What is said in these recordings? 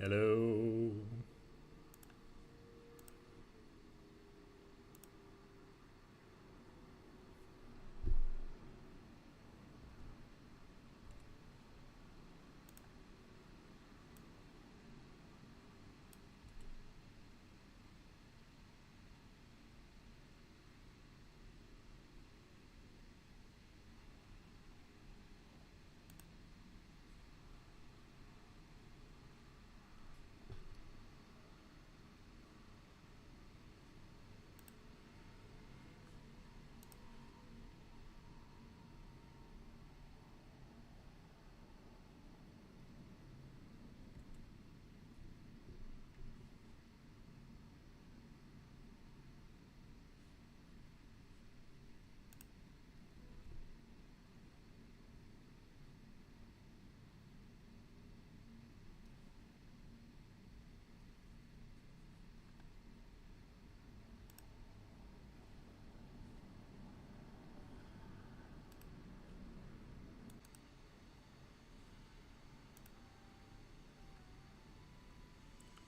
Hello.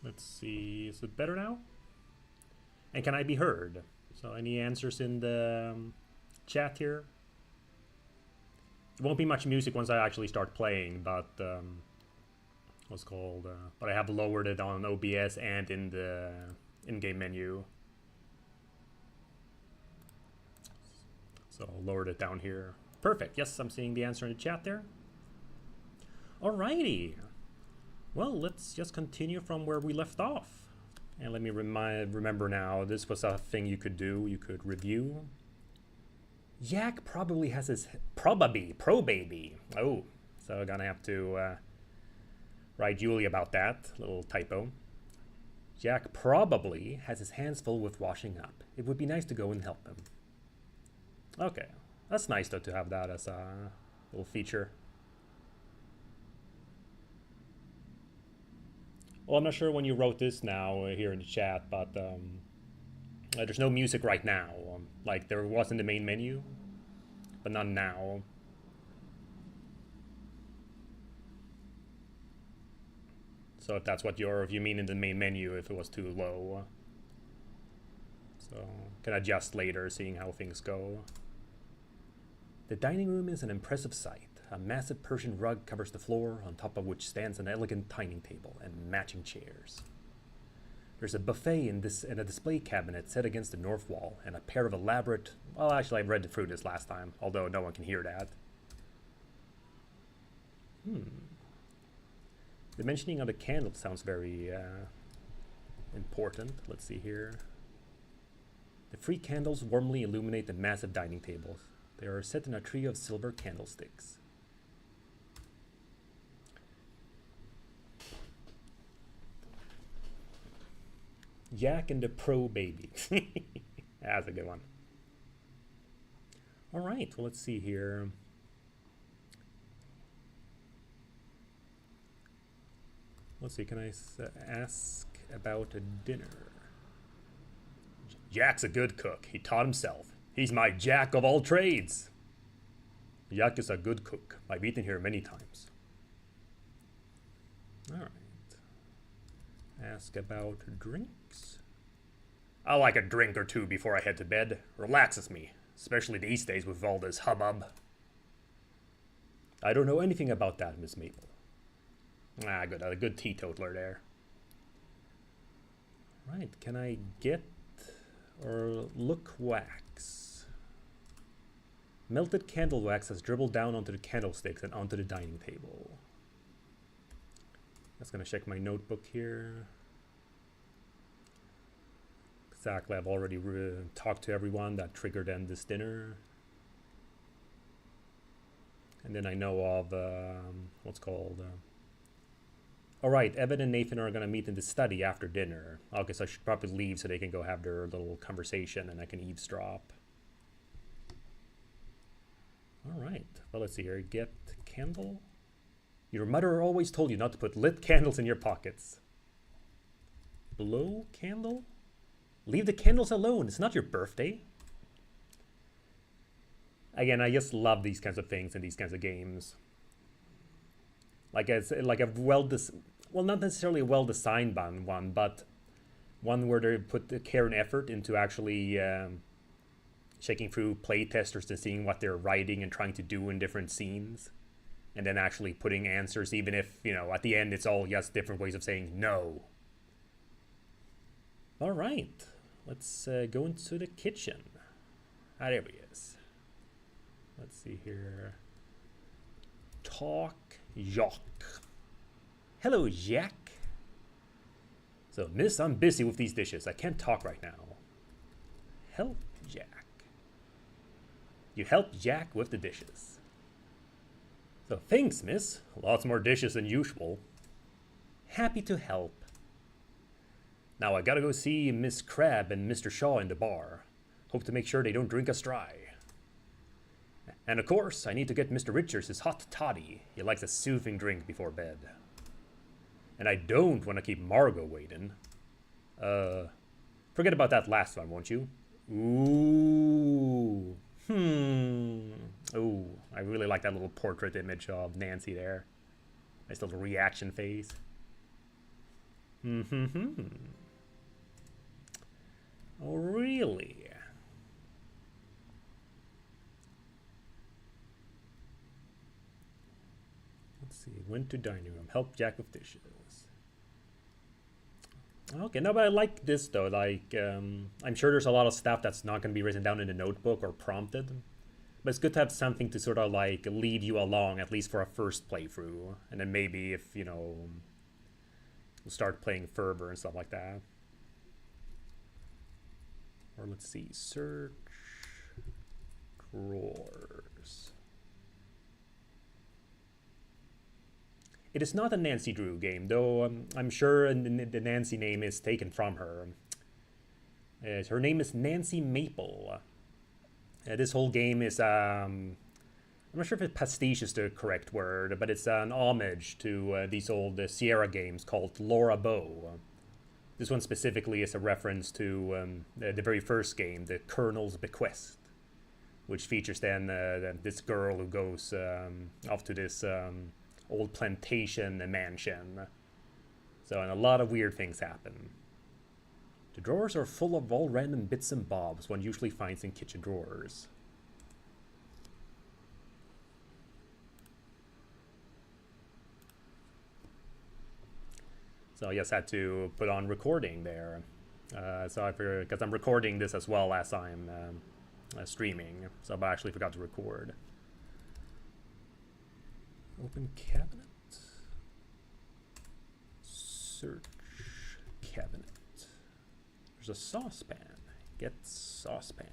Let's see. Is it better now? And can I be heard? So any answers in the chat here? It won't be much music once I actually start playing, but what's called? But I have lowered it on OBS and in the in-game menu. So I'll lower it down here. Perfect. Yes, I'm seeing the answer in the chat there. Alrighty. Well, let's just continue from where we left off. And let me remember now, this was a thing you could do. You could review. Yak probably has his... Pro baby. Oh, so I'm gonna have to write Julie about that. Little typo. Jack probably has his hands full with washing up. It would be nice to go and help him. Okay. That's nice, though, to have that as a little feature. Well, I'm not sure when you wrote this now here in the chat, but there's no music right now. Like, there was in the main menu, but not now. So if that's what if you mean in the main menu, if it was too low. So, can adjust later, seeing how things go. The dining room is an impressive sight. A massive Persian rug covers the floor, on top of which stands an elegant dining table and matching chairs. There's a buffet in a display cabinet set against the north wall, and a pair of elaborate... Well, actually, I read through this last time, although no one can hear that. The mentioning of the candle sounds very important. Let's see here. The 3 candles warmly illuminate the massive dining tables. They are set in a tree of silver candlesticks. Jack and the Pro baby. That's a good one. All right, well, let's see here. Let's see, can I ask about a dinner? Jack's a good cook. He taught himself. He's my jack of all trades. Jack is a good cook. I've eaten here many times. All right. Ask about drinks. I like a drink or two before I head to bed. Relaxes me, especially these days with all this hubbub. I don't know anything about that, Miss Maple. Ah, good. A good teetotaler there. Right, can I get or look wax? Melted candle wax has dribbled down onto the candlesticks and onto the dining table. Just gonna check my notebook here. Exactly, I've already talked to everyone that triggered end this dinner. And then I know of, what's called... Alright, Evan and Nathan are gonna meet in the study after dinner. I guess I should probably leave so they can go have their little conversation and I can eavesdrop. Alright, well, let's see here. Get candle. Your mother always told you not to put lit candles in your pockets. Blow candle? Leave the candles alone. It's not your birthday. Again, I just love these kinds of things and these kinds of games. Like it's like a well, not necessarily a well-designed one, but one where they put the care and effort into actually checking through playtesters and seeing what they're writing and trying to do in different scenes, and then actually putting answers, even if, you know, at the end it's all just different ways of saying no. All right, let's go into the kitchen. Ah, there he is. Let's see here. Talk Jacques. Hello, Jack. So, miss, I'm busy with these dishes. I can't talk right now. Help Jack. You help Jack with the dishes. So, thanks, miss. Lots more dishes than usual. Happy to help. Now I gotta go see Miss Crab and Mr. Shaw in the bar. Hope to make sure they don't drink us dry. And of course, I need to get Mr. Richards his hot toddy. He likes a soothing drink before bed. And I don't want to keep Margot waiting. Forget about that last one, won't you? Ooh. Ooh, I really like that little portrait image of Nancy there. Nice little reaction face. Oh, really? Let's see. Went to dining room. Help Jack with dishes. Okay, no, but I like this though. Like, I'm sure there's a lot of stuff that's not going to be written down in the notebook or prompted. But it's good to have something to sort of like lead you along, at least for a first playthrough. And then maybe if, you know, we'll start playing Fervor and stuff like that. Or let's see, search drawers. It is not a Nancy Drew game, though I'm sure the Nancy name is taken from her. Her name is Nancy Maple. This whole game is, I'm not sure if pastiche is the correct word, but it's an homage to these old Sierra games called Laura Bow. This one specifically is a reference to the very first game, the Colonel's Bequest, which features then this girl who goes off to this old plantation mansion. So, and a lot of weird things happen. The drawers are full of all random bits and bobs one usually finds in kitchen drawers. So I just had to put on recording there. Because I'm recording this as well as I'm streaming, so I actually forgot to record. Open cabinet. Search cabinet. There's a saucepan. Get saucepan.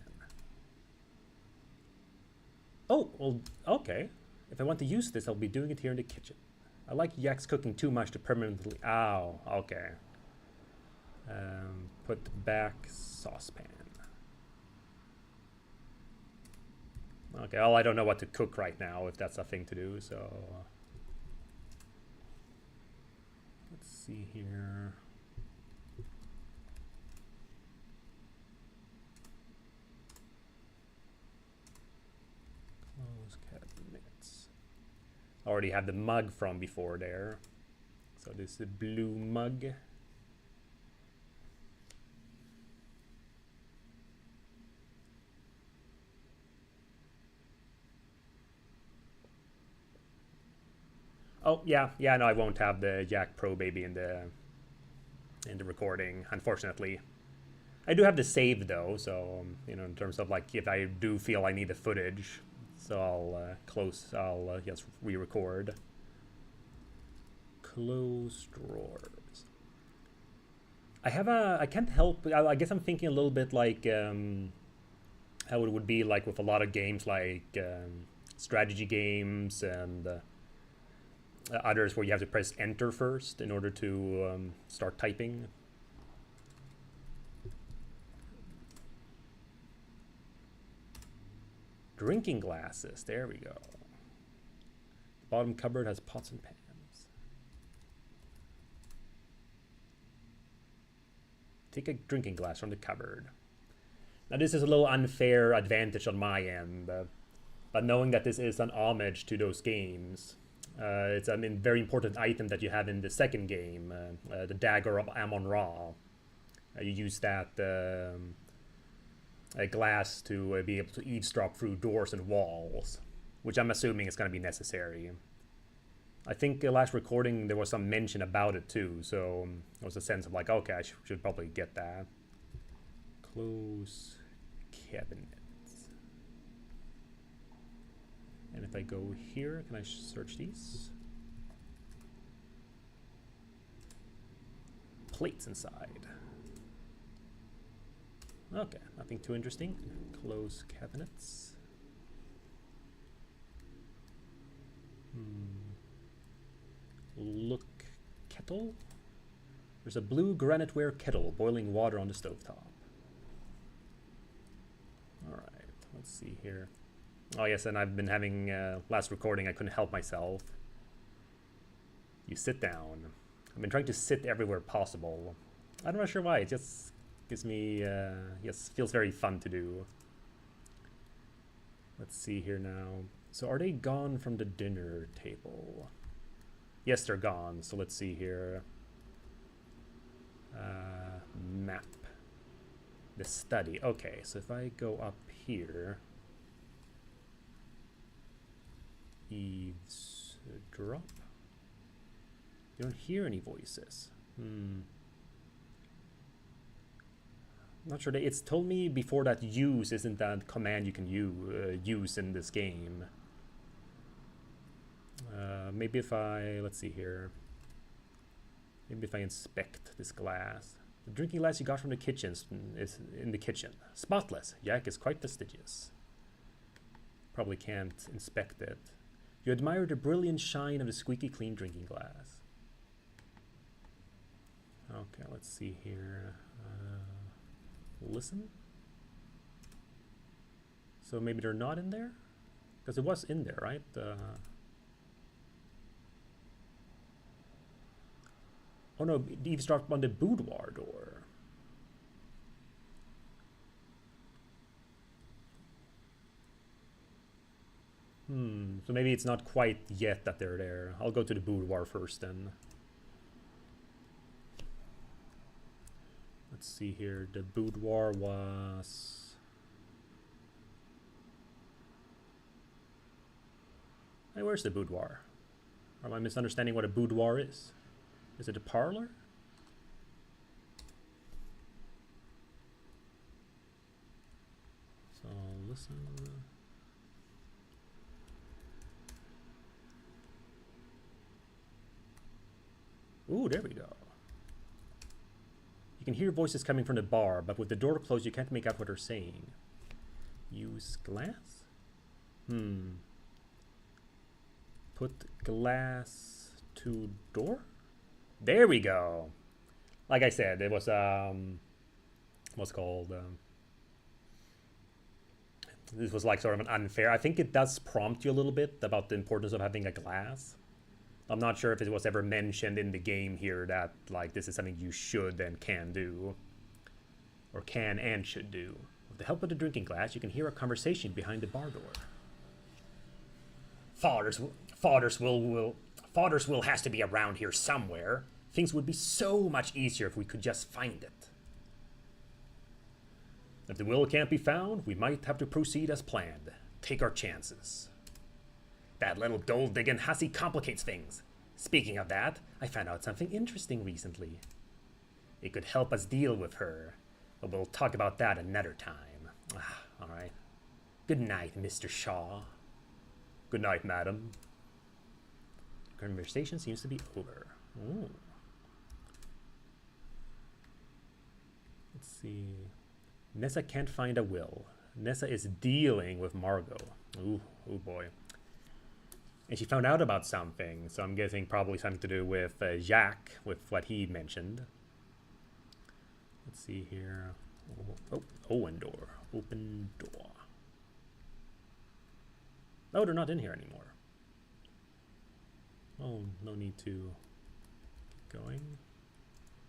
Oh, well, okay. If I want to use this, I'll be doing it here in the kitchen. I like Jack's cooking too much to permanently... Ow, okay. Put back saucepan. Okay, well, I don't know what to cook right now, if that's a thing to do, so... Let's see here... Close cabinets. I already have the mug from before there. So this is the blue mug. Oh, yeah, no, I won't have the Jack Pro Baby in the recording, unfortunately. I do have the save though, so you know, in terms of like if I do feel I need the footage, so I'll just re-record. Close drawers. I can't help, I guess I'm thinking a little bit like how it would be like with a lot of games like strategy games and others where you have to press enter first in order to start typing. Drinking glasses, there we go. The bottom cupboard has pots and pans. Take a drinking glass from the cupboard. Now this is a little unfair advantage on my end, but knowing that this is an homage to those games, It's a very important item that you have in the second game, the Dagger of Amon-Ra. You use that glass to be able to eavesdrop through doors and walls, which I'm assuming is going to be necessary. I think last recording there was some mention about it too, so there was a sense of like, okay, I should probably get that. Close cabinet. And if I go here, can I search these? Plates inside. Okay, nothing too interesting. Close cabinets. Look, kettle. There's a blue graniteware kettle boiling water on the stovetop. Alright, let's see here. Oh yes, and I've been having, last recording, I couldn't help myself. You sit down. I've been trying to sit everywhere possible. I'm not sure why, it just gives me, yes, feels very fun to do. Let's see here now. So are they gone from the dinner table? Yes, they're gone, so let's see here. Map. The study. Okay, so if I go up here... Eavesdrop? You don't hear any voices. Not sure. It's told me before that use isn't that command you can use in this game. Maybe if I... Let's see here. Maybe if I inspect this glass. The drinking glass you got from the kitchen is in the kitchen. Spotless. Yak is quite fastidious. Probably can't inspect it. You admire the brilliant shine of the squeaky clean drinking glass. Okay, let's see here. Listen. So maybe they're not in there? Because it was in there, right? Oh no, eavesdropped on the boudoir door. So maybe it's not quite yet that they're there. I'll go to the boudoir first then. Let's see here. The boudoir was... Hey, where's the boudoir? Or am I misunderstanding what a boudoir is? Is it a parlor? So listen. Ooh, there we go. You can hear voices coming from the bar, but with the door closed, you can't make out what they're saying. Use glass? Put glass to door? There we go. Like I said, it was, what's called, this was like sort of an unfair. I think it does prompt you a little bit about the importance of having a glass. I'm not sure if it was ever mentioned in the game here that like this is something you should and can do. Or can and should do. With the help of the drinking glass, you can hear a conversation behind the bar door. Father's will has to be around here somewhere. Things would be so much easier if we could just find it. If the will can't be found, we might have to proceed as planned. Take our chances. That little gold-digging hussy complicates things. Speaking of that, I found out something interesting recently. It could help us deal with her, but we'll talk about that another time. All right. Good night, Mr. Shaw. Good night, madam. Conversation seems to be over. Ooh. Let's see. Nessa can't find a will. Nessa is dealing with Margot. Ooh, oh boy. And she found out about something, so I'm guessing probably something to do with Jacques, with what he mentioned. Let's see here. Oh, Owen door. Open door. Oh, they're not in here anymore. Oh, no need to keep going.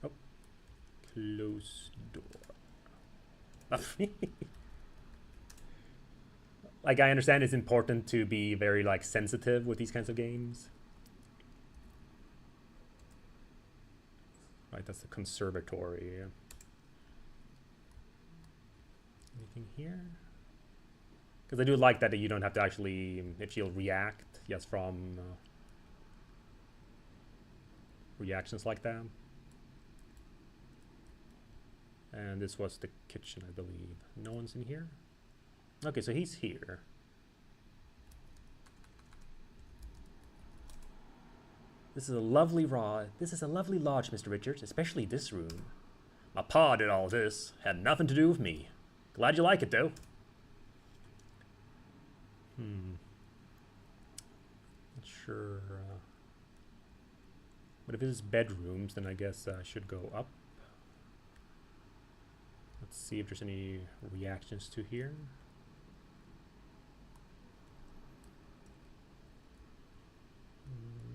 Oh, close door. Like, I understand it's important to be very, like, sensitive with these kinds of games. Right, that's the conservatory. Anything here? Because I do like that you don't have to actually, if you'll react, yes, from reactions like that. And this was the kitchen, I believe. No one's in here? Okay, so he's here. This is a lovely lodge, Mr. Richards, especially this room. My pa did all this. Had nothing to do with me. Glad you like it, though. Not sure. But if it is bedrooms, then I guess I should go up. Let's see if there's any reactions to here.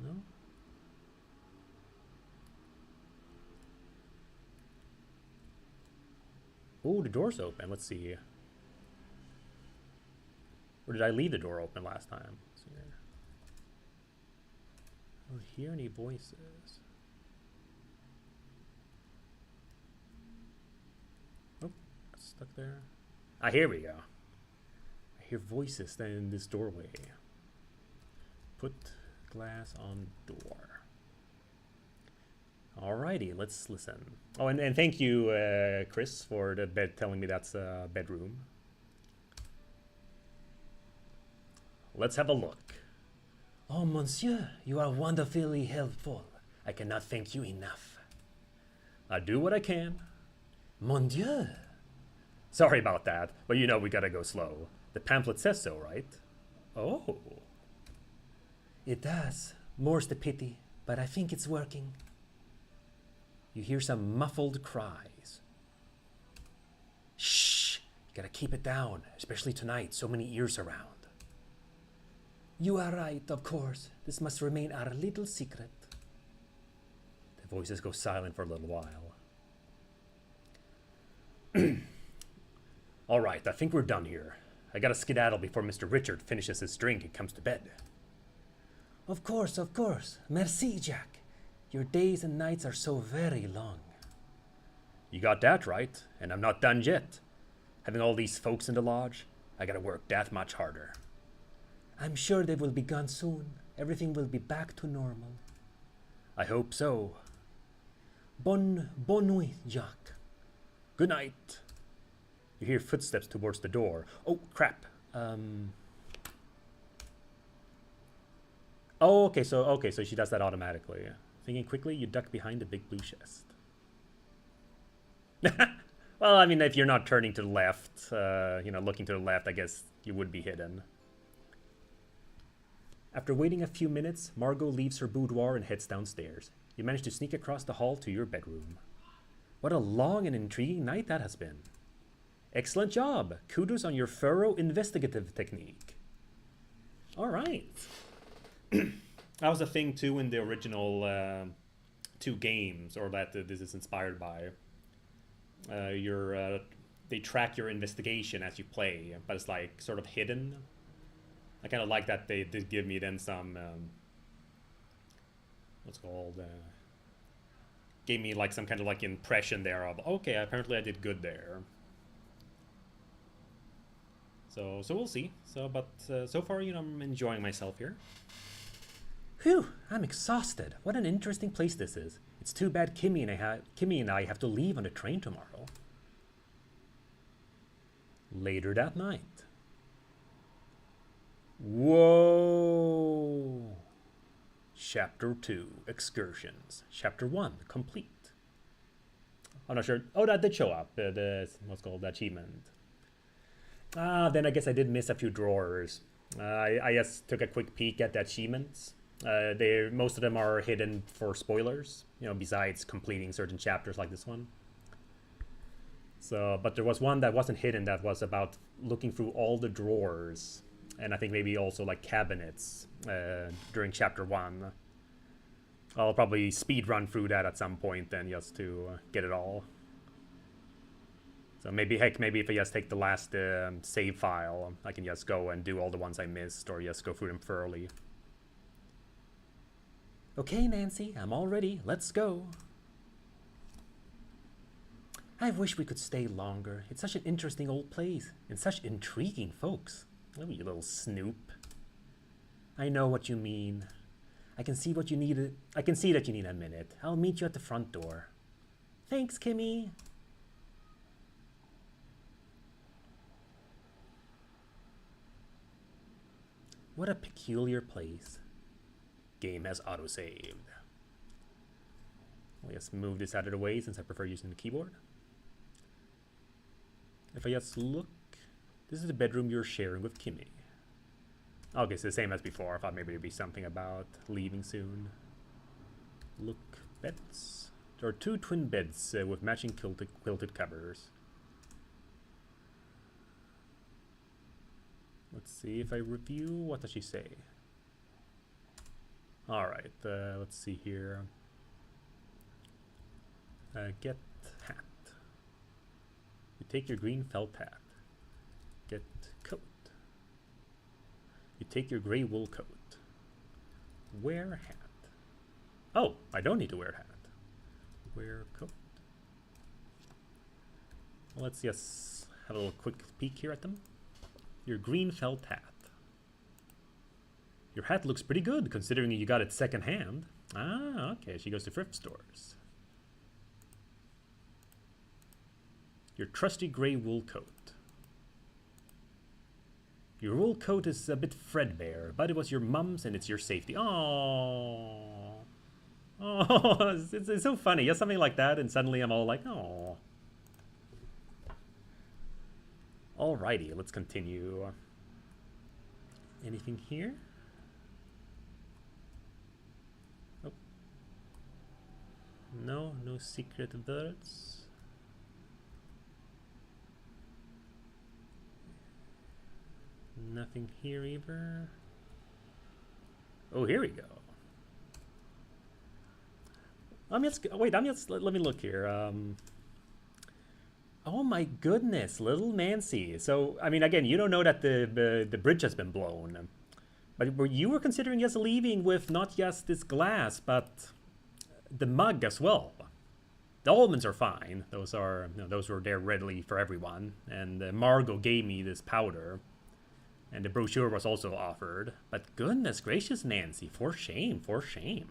No. Oh, the door's open. Let's see. Or did I leave the door open last time? Let's see here. I don't hear any voices. Oh, stuck there. Ah, here we go. I hear voices then in this doorway. Put glass on door. Alrighty, let's listen. Oh, and thank you, Chris, for the bed telling me that's a bedroom. Let's have a look. Oh, monsieur, you are wonderfully helpful. I cannot thank you enough. I do what I can. Mon Dieu. Sorry about that, but you know we gotta go slow. The pamphlet says so, right? Oh. It does. More's the pity, but I think it's working. You hear some muffled cries. Shh! You gotta keep it down, especially tonight, so many ears around. You are right, of course. This must remain our little secret. The voices go silent for a little while. All right, I think we're done here. I gotta skedaddle before Mr. Richard finishes his drink and comes to bed. Of course, of course. Merci, Jack. Your days and nights are so very long. You got that right, and I'm not done yet. Having all these folks in the lodge, I gotta work that much harder. I'm sure they will be gone soon. Everything will be back to normal. I hope so. Bonne nuit, Jack. Good night. You hear footsteps towards the door. Oh, crap. Oh, okay, so she does that automatically. Thinking quickly, you duck behind the big blue chest. Well, I mean, if you're not turning to the left, looking to the left, I guess you would be hidden. After waiting a few minutes, Margot leaves her boudoir and heads downstairs. You manage to sneak across the hall to your bedroom. What a long and intriguing night that has been. Excellent job. Kudos on your thorough investigative technique. All right. That was a thing too in the original 2 games, or that this is inspired by. They track your investigation as you play, but it's like sort of hidden. I kind of like that they did give me then some gave me like some kind of like impression there of, okay, apparently I did good there. So we'll see. But so far, I'm enjoying myself here. Whew, I'm exhausted. What an interesting place this is. It's too bad Kimmy and I have to leave on the train tomorrow. Later that night. Whoa! Chapter 2, Excursions. Chapter 1, complete. I'm not sure. Oh, that did show up. The what's called the achievement. Then I guess I did miss a few drawers. I just took a quick peek at the achievements. Most of them are hidden for spoilers, besides completing certain chapters like this one. But there was one that wasn't hidden that was about looking through all the drawers, and I think maybe also like cabinets during chapter 1. I'll probably speed run through that at some point then, just to get it all. So maybe if I just take the last save file, I can just go and do all the ones I missed, or just go through them thoroughly. Okay, Nancy, I'm all ready. Let's go. I wish we could stay longer. It's such an interesting old place, and such intriguing folks. Oh, you little snoop. I know what you mean. I can see what you need. I can see that you need a minute. I'll meet you at the front door. Thanks, Kimmy. What a peculiar place. Game has autosaved. I'll just move this out of the way since I prefer using the keyboard. If I just look, this is the bedroom you're sharing with Kimmy. Okay, so the same as before. I thought maybe there'd be something about leaving soon. Look, beds. There are 2 twin beds with matching quilted covers. Let's see if I review. What does she say? Alright, let's see here. Get hat. You take your green felt hat. Get coat. You take your gray wool coat. Wear hat. Oh, I don't need to wear hat. Wear coat. Well, let's just have a little quick peek here at them. Your green felt hat. Your hat looks pretty good considering you got it second hand. Ah, okay, she goes to thrift stores. Your trusty gray wool coat. Your wool coat is a bit threadbare, but it was your mum's and it's your safety. Oh, oh, it's so funny. Just something like that, and suddenly I'm all like, oh. Alrighty, let's continue. Anything here? Oh. No, no secret words. Nothing here either. Oh, here we go. Let me look here. Oh my goodness, little Nancy. So, I mean, again, you don't know that the bridge has been blown. But you were considering just leaving with not just this glass, but the mug as well. The almonds are fine. Those were there readily for everyone. And Margot gave me this powder. And the brochure was also offered. But goodness gracious, Nancy, for shame, for shame.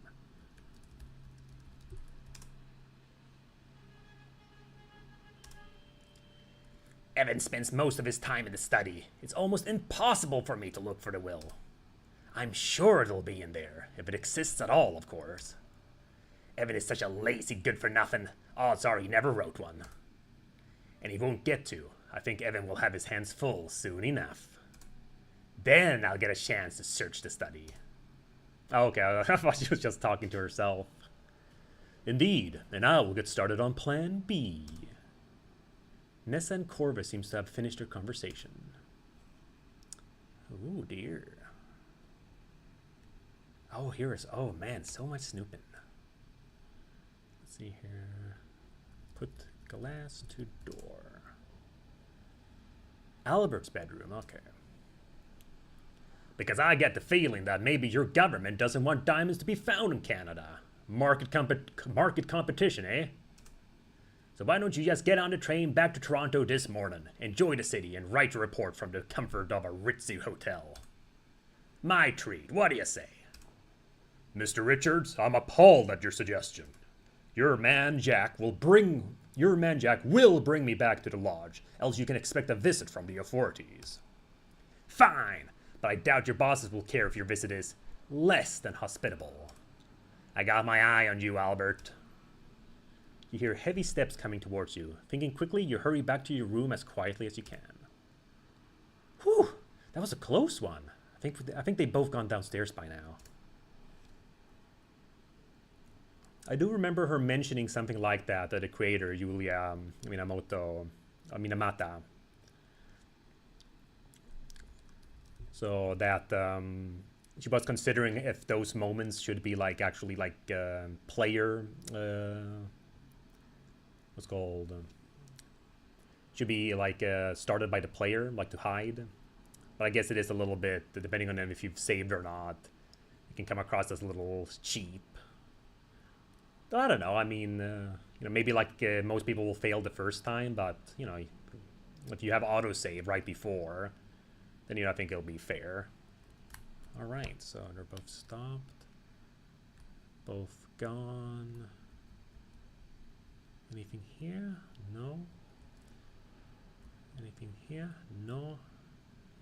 Evan spends most of his time in the study. It's almost impossible for me to look for the will. I'm sure it'll be in there, if it exists at all, of course. Evan is such a lazy good-for-nothing. Odds are he never wrote one. And he won't get to. I think Evan will have his hands full soon enough. Then I'll get a chance to search the study. Oh, okay, I thought she was just talking to herself. Indeed, and now we'll get started on Plan B. Nessa and Corvus seems to have finished their conversation. Oh dear. Oh, oh man, so much snooping. Let's see here. Put glass to door. Albert's bedroom, okay. Because I get the feeling that maybe your government doesn't want diamonds to be found in Canada. Market competition, eh? So why don't you just get on the train back to Toronto this morning, enjoy the city, and write a report from the comfort of a ritzy hotel? My treat, what do you say? Mr. Richards, I'm appalled at your suggestion. Your man Jack will bring me back to the lodge, else you can expect a visit from the authorities. Fine, but I doubt your bosses will care if your visit is less than hospitable. I got my eye on you, Albert. You hear heavy steps coming towards you. Thinking quickly, you hurry back to your room as quietly as you can. Whew, that was a close one. I think they've both gone downstairs by now. I do remember her mentioning something like that, the creator, Yulia Minamata. So that she was considering if those moments should be like actually like player, what's called, should be like started by the player, like to hide. But I guess it is a little bit, depending on if you've saved or not, it can come across as a little cheap. I don't know. I mean, maybe like most people will fail the first time, but if you have autosave right before, then I think it'll be fair. All right, so they're both stopped, both gone. Anything here? No. Anything here? No.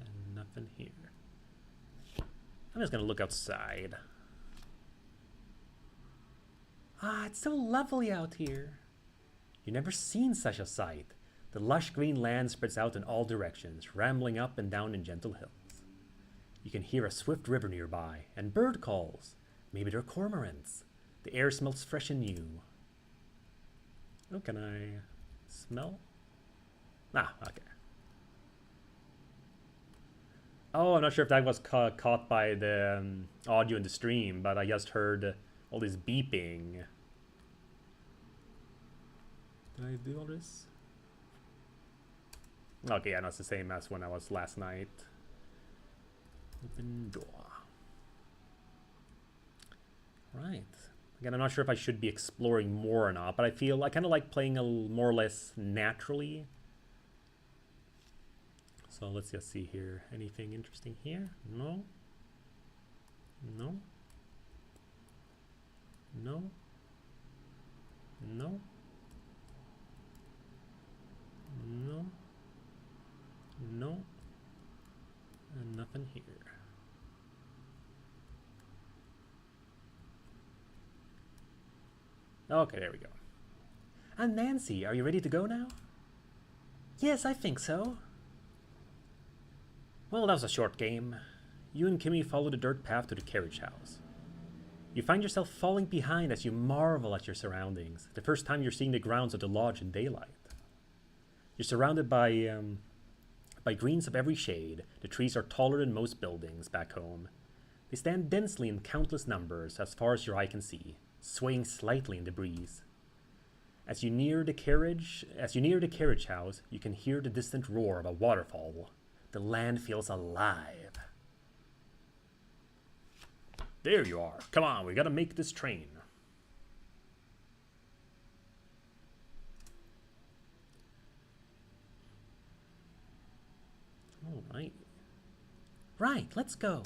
And nothing here. I'm just gonna look outside. Ah, it's so lovely out here. You've never seen such a sight. The lush green land spreads out in all directions, rambling up and down in gentle hills. You can hear a swift river nearby, and bird calls. Maybe they're cormorants. The air smells fresh and new. Oh, can I smell? Ah, okay. Oh, I'm not sure if that was caught by the audio in the stream, but I just heard all this beeping. Did I do all this? Okay, yeah, that's the same as when I was last night. Open door. Right. Again, I'm not sure if I should be exploring more or not, but I feel I kind of like playing more or less naturally. So let's just see here. Anything interesting here? No. No. No. No. No. No. And nothing here. Okay, there we go. And Nancy, are you ready to go now? Yes, I think so. Well, that was a short game. You and Kimmy follow the dirt path to the carriage house. You find yourself falling behind as you marvel at your surroundings, the first time you're seeing the grounds of the lodge in daylight. You're surrounded by greens of every shade. The trees are taller than most buildings back home. They stand densely in countless numbers as far as your eye can see, swaying slightly in the breeze. As you near the carriage house, you can hear the distant roar of a waterfall. The land feels alive. There you are. Come on, we gotta make this train. All right. Right, let's go.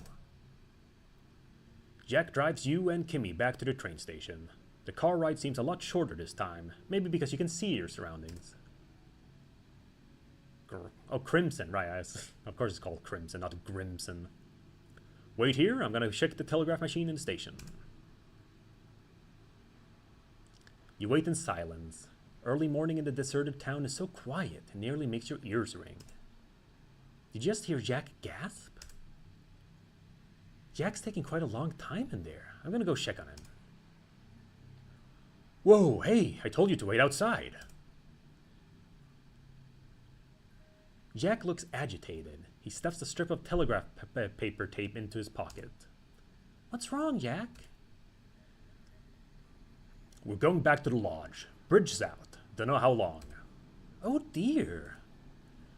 Jack drives you and Kimmy back to the train station. The car ride seems a lot shorter this time, maybe because you can see your surroundings. Oh, Crimson, right. Of course it's called Crimson, not Grimson. Wait here, I'm gonna check the telegraph machine in the station. You wait in silence. Early morning in the deserted town is so quiet, it nearly makes your ears ring. Did you just hear Jack gasp? Jack's taking quite a long time in there. I'm gonna go check on him. Whoa, hey, I told you to wait outside. Jack looks agitated. He stuffs a strip of telegraph paper tape into his pocket. What's wrong, Jack? We're going back to the lodge. Bridge is out. Don't know how long. Oh dear.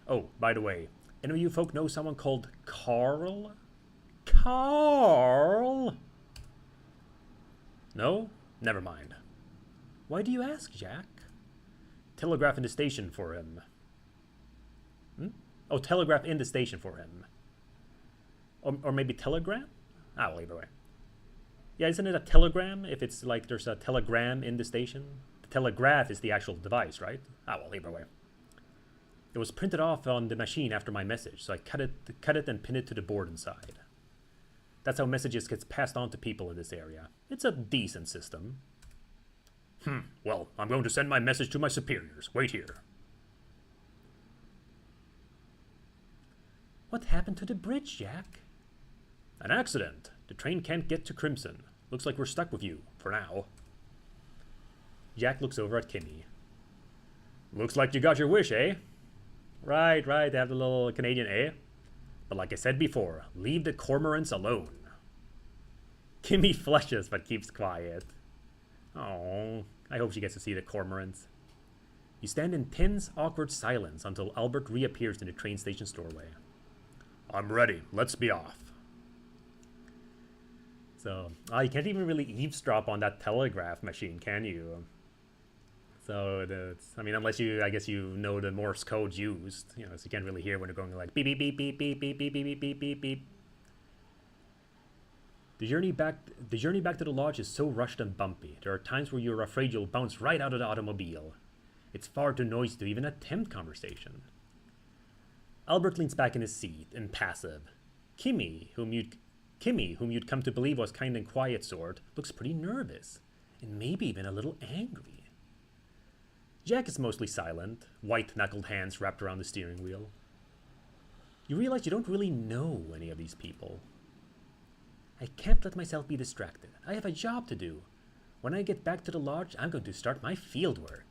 Oh, by the way, any of you folk know someone called Carl? Carl? No? Never mind. Why do you ask, Jack? Telegraph in the station for him. Oh, telegraph in the station for him. Or maybe telegram? Ah, well, either way. Yeah, isn't it a telegram if it's like there's a telegram in the station? The telegraph is the actual device, right? Ah, well, either way. It was printed off on the machine after my message, so I cut it and pinned it to the board inside. That's how messages gets passed on to people in this area. It's a decent system. Well, I'm going to send my message to my superiors. Wait here. What happened to the bridge, Jack? An accident. The train can't get to Crimson. Looks like we're stuck with you, for now. Jack looks over at Kimmy. Looks like you got your wish, eh? Right, they have the little Canadian eh? But like I said before, leave the cormorants alone. Kimmy flushes but keeps quiet. Oh, I hope she gets to see the cormorants. You stand in tense, awkward silence until Albert reappears in the train station's doorway. I'm ready. Let's be off. So, you can't even really eavesdrop on that telegraph machine, can you? So, I mean, unless you, I guess you know the Morse code used, you know, so you can't really hear when they're going like beep, beep, beep, beep, beep, beep, beep, beep, beep, beep, beep. The journey back to the lodge is so rushed and bumpy. There are times where you're afraid you'll bounce right out of the automobile. It's far too noisy to even attempt conversation. Albert leans back in his seat, impassive. Kimmy, whom you'd come to believe was kind and quiet sort, looks pretty nervous, and maybe even a little angry. Jack is mostly silent, white-knuckled hands wrapped around the steering wheel. You realize you don't really know any of these people. I can't let myself be distracted. I have a job to do. When I get back to the lodge, I'm going to start my field work.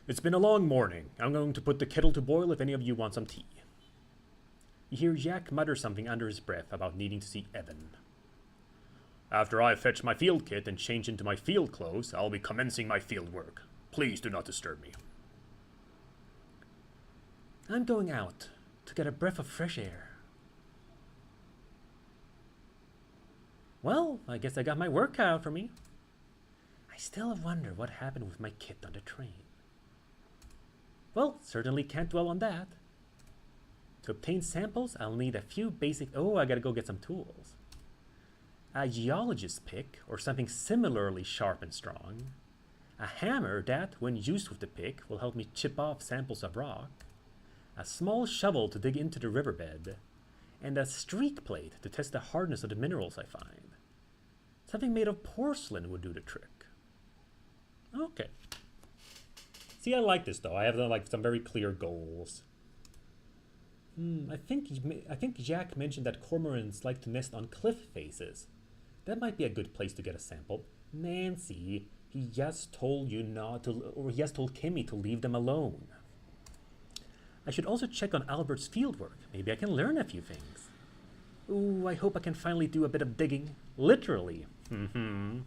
It's been a long morning. I'm going to put the kettle to boil if any of you want some tea. You hear Jack mutter something under his breath about needing to see Evan. After I fetch my field kit and change into my field clothes, I'll be commencing my field work. Please do not disturb me. I'm going out to get a breath of fresh air. Well, I guess I got my work cut out for me. I still wonder what happened with my kit on the train. Well, certainly can't dwell on that. To obtain samples, I'll need a few basic... Oh, I gotta go get some tools. A geologist's pick, or something similarly sharp and strong. A hammer that, when used with the pick, will help me chip off samples of rock. A small shovel to dig into the riverbed. And a streak plate to test the hardness of the minerals I find. Something made of porcelain would do the trick. Okay. See, I like this though. I have like some very clear goals. I think Jack mentioned that cormorants like to nest on cliff faces. That might be a good place to get a sample. Nancy, he just told you not to, or he just told Kimmy to leave them alone. I should also check on Albert's fieldwork. Maybe I can learn a few things. Ooh, I hope I can finally do a bit of digging. Literally.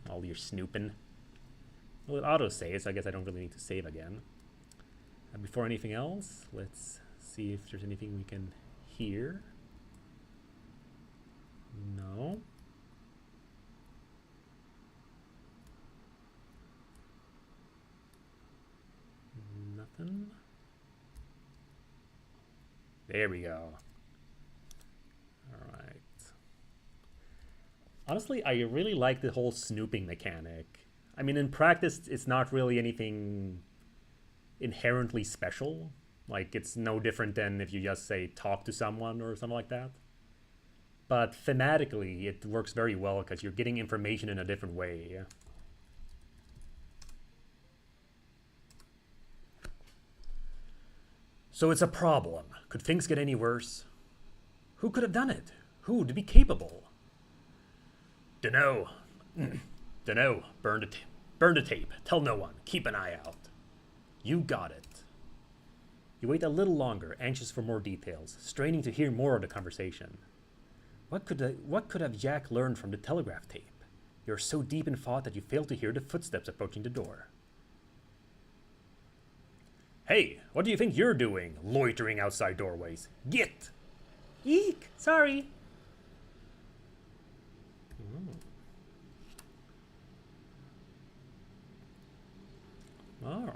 All your snooping. Well, it auto-saves, so I guess I don't really need to save again. Before anything else, let's see if there's anything we can hear. No. Nothing. There we go. All right. Honestly, I really like the whole snooping mechanic. I mean, in practice, it's not really anything inherently special. Like, it's no different than if you just, say, talk to someone or something like that. But thematically, it works very well because you're getting information in a different way. So it's a problem. Could things get any worse? Who could have done it? Who would be capable? Dunno. Dunno. Burn the tape. Tell no one. Keep an eye out. You got it. You wait a little longer, anxious for more details, straining to hear more of the conversation. What could have Jack learned from the telegraph tape? You're so deep in thought that you fail to hear the footsteps approaching the door. Hey, what do you think you're doing, loitering outside doorways? Get! Eek! Sorry! Alright.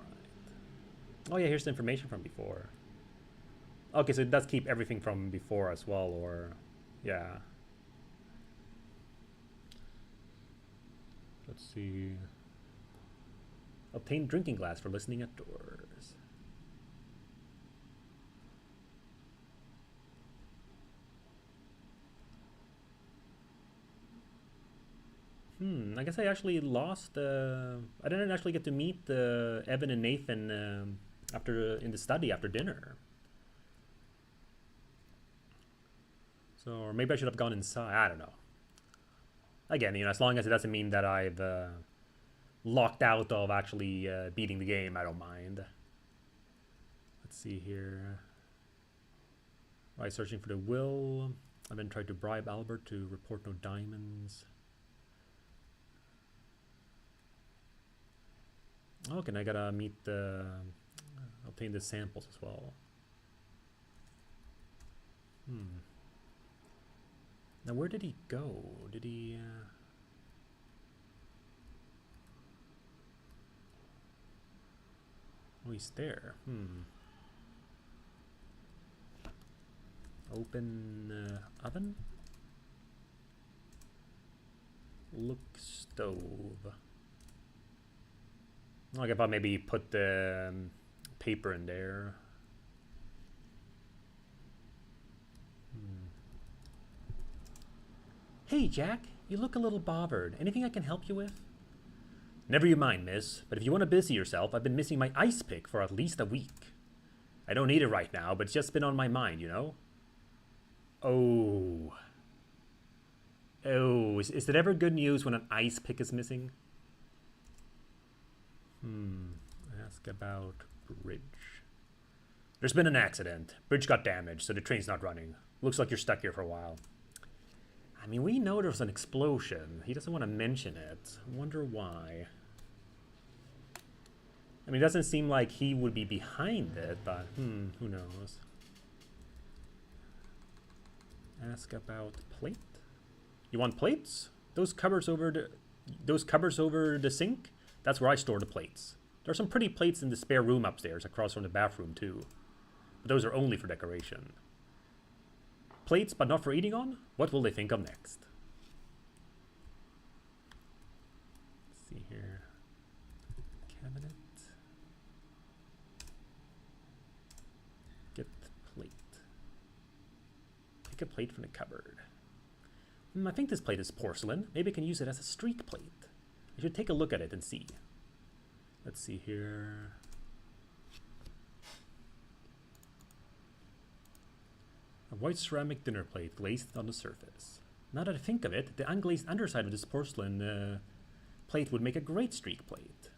Oh yeah, here's the information from before. Okay, so it does keep everything from before as well, or... Yeah. Let's see... Obtain drinking glass for listening at doors. I guess I actually lost. I didn't actually get to meet Evan and Nathan in the study after dinner. So, or maybe I should have gone inside. I don't know. Again, as long as it doesn't mean that I've locked out of actually beating the game, I don't mind. Let's see here. Right, searching for the will. I've been trying to bribe Albert to report no diamonds. Okay, and I gotta obtain the samples as well. Now, where did he go? Did he... Oh, he's there. Open oven? Look stove. Like if I maybe put the paper in there. Hey, Jack, you look a little bothered. Anything I can help you with? Never you mind, miss, but if you want to busy yourself, I've been missing my ice pick for at least a week. I don't need it right now, but it's just been on my mind, you know? Oh. Oh, is it ever good news when an ice pick is missing? Ask about bridge. There's been an accident. Bridge got damaged, so the train's not running. Looks like you're stuck here for a while. I mean, we know there was an explosion. He doesn't want to mention it. I wonder why. I mean, it doesn't seem like he would be behind it, but who knows? Ask about plate. You want plates? Those cupboards over the sink? That's where I store the plates. There are some pretty plates in the spare room upstairs, across from the bathroom too. But those are only for decoration. Plates, but not for eating on? What will they think of next? Let's see here. Cabinet. Get plate. Pick a plate from the cupboard. I think this plate is porcelain. Maybe I can use it as a streak plate. I should take a look at it and see. Let's see here. A white ceramic dinner plate glazed on the surface. Now that I think of it, the unglazed underside of this porcelain plate would make a great streak plate.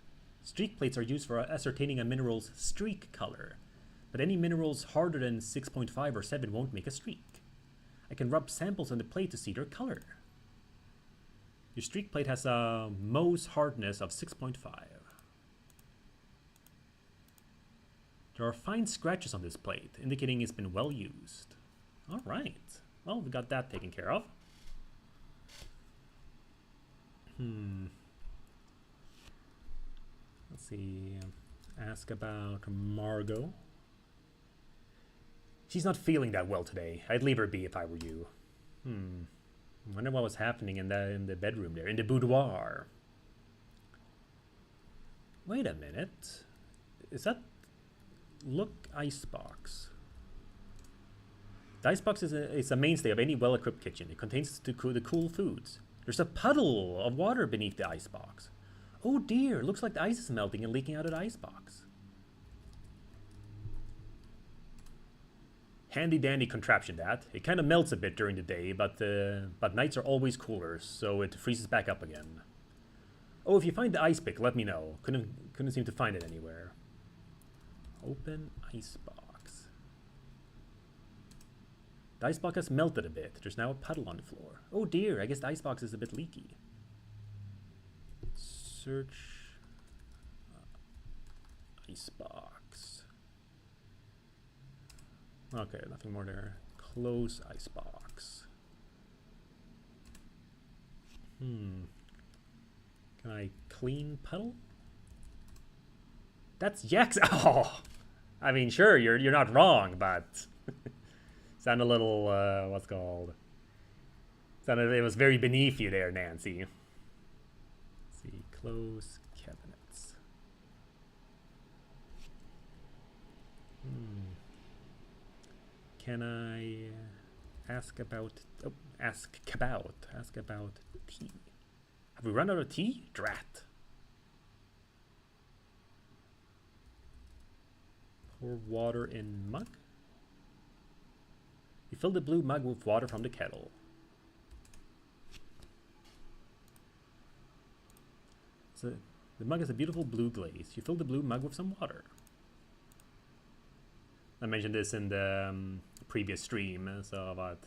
Streak plates are used for ascertaining a mineral's streak color, but any minerals harder than 6.5 or 7 won't make a streak. I can rub samples on the plate to see their color. Your streak plate has a Mohs hardness of 6.5. There are fine scratches on this plate, indicating it's been well used. All right. Well, we got that taken care of. Let's see. Ask about Margot. She's not feeling that well today. I'd leave her be if I were you. I wonder what was happening in the bedroom there, in the boudoir. Wait a minute. Is that... Look, icebox. The icebox is a mainstay of any well-equipped kitchen. It contains the cool foods. There's a puddle of water beneath the icebox. Oh dear, looks like the ice is melting and leaking out of the icebox. Handy-dandy contraption that. It kind of melts a bit during the day, but nights are always cooler, so it freezes back up again. Oh, if you find the ice pick, let me know. Couldn't seem to find it anywhere. Open icebox. The icebox has melted a bit. There's now a puddle on the floor. Oh dear, I guess the icebox is a bit leaky. Search icebox. Okay, nothing more there. Close icebox. Can I clean puddle? That's Jack's. Oh, I mean, sure, you're not wrong, but sound a little what's called? Sounded it was very beneath you there, Nancy. Let's see, close cabinets. Can I ask about? Oh, ask about tea. Have we run out of tea? Drat. Pour water in mug. You fill the blue mug with water from the kettle. So the mug has a beautiful blue glaze. You fill the blue mug with some water. I mentioned this in the previous stream, so but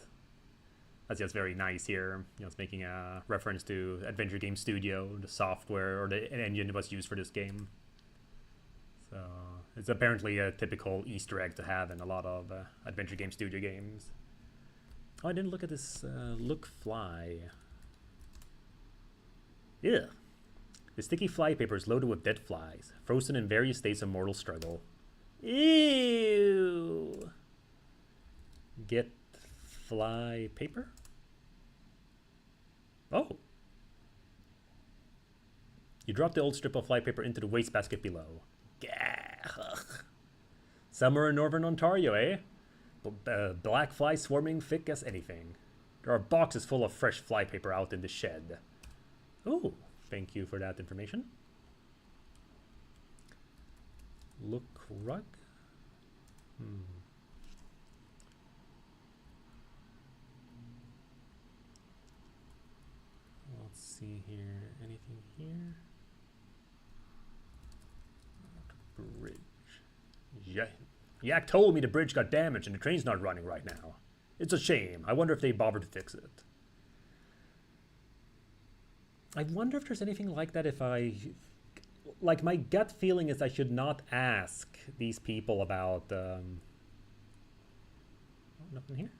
that's just very nice here. You know, it's making a reference to Adventure Game Studio, the software or the engine that was used for this game. So it's apparently a typical Easter egg to have in a lot of Adventure Game Studio games. Oh, I didn't look at this look fly. Ew. The sticky fly paper is loaded with dead flies, frozen in various states of mortal struggle. Ew. Get fly paper? Oh. You drop the old strip of fly paper into the wastebasket below. Gah. Summer in northern Ontario, eh? Black flies swarming thick as anything. There are boxes full of fresh fly paper out in the shed. Oh, thank you for that information. Look rug? Let's see here. Anything here? Bridge. Yeah. Yak told me the bridge got damaged and the train's not running right now. It's a shame. I wonder if they bothered to fix it. I wonder if there's anything like that if I... Like, my gut feeling is I should not ask these people about... Oh, nothing here?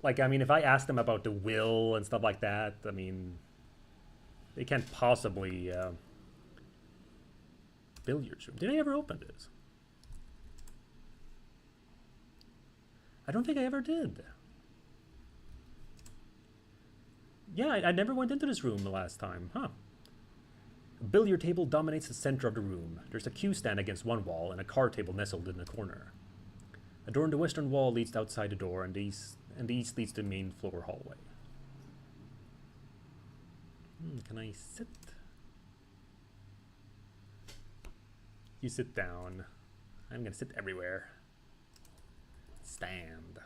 Like, I mean, if I ask them about the will and stuff like that, I mean... They can't possibly... billiards room. Did I ever open this? I don't think I ever did. Yeah, I never went into this room the last time, huh? A billiard table dominates the center of the room. There's a cue stand against one wall and a card table nestled in the corner. A door in the western wall leads outside the door, and the east leads to the main floor hallway. Can I sit? You sit down. I'm gonna sit everywhere. Stand.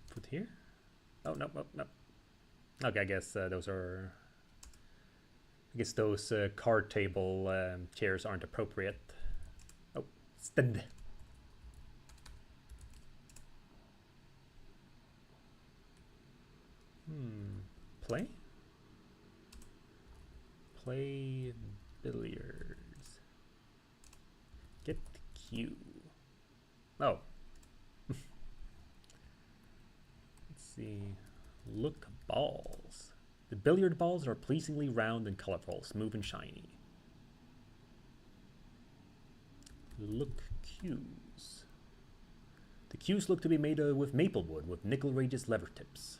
Put here? Oh, no, no, no. Okay, I guess those are... I guess those card table chairs aren't appropriate. Oh, stand. Play? Play billiards. Get the cue. Oh. Let's see. Look balls. The billiard balls are pleasingly round and colorful, smooth and shiny. Look cues. The cues look to be made with maple wood with nickel radius lever tips.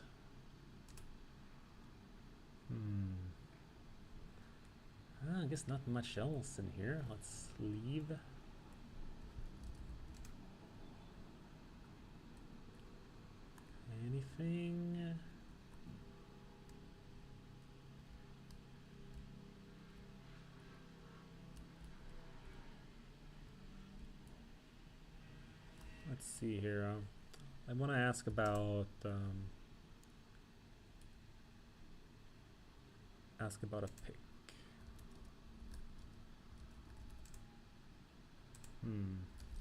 I guess not much else in here. Let's leave. Anything? Let's see here. I want to ask about a pick.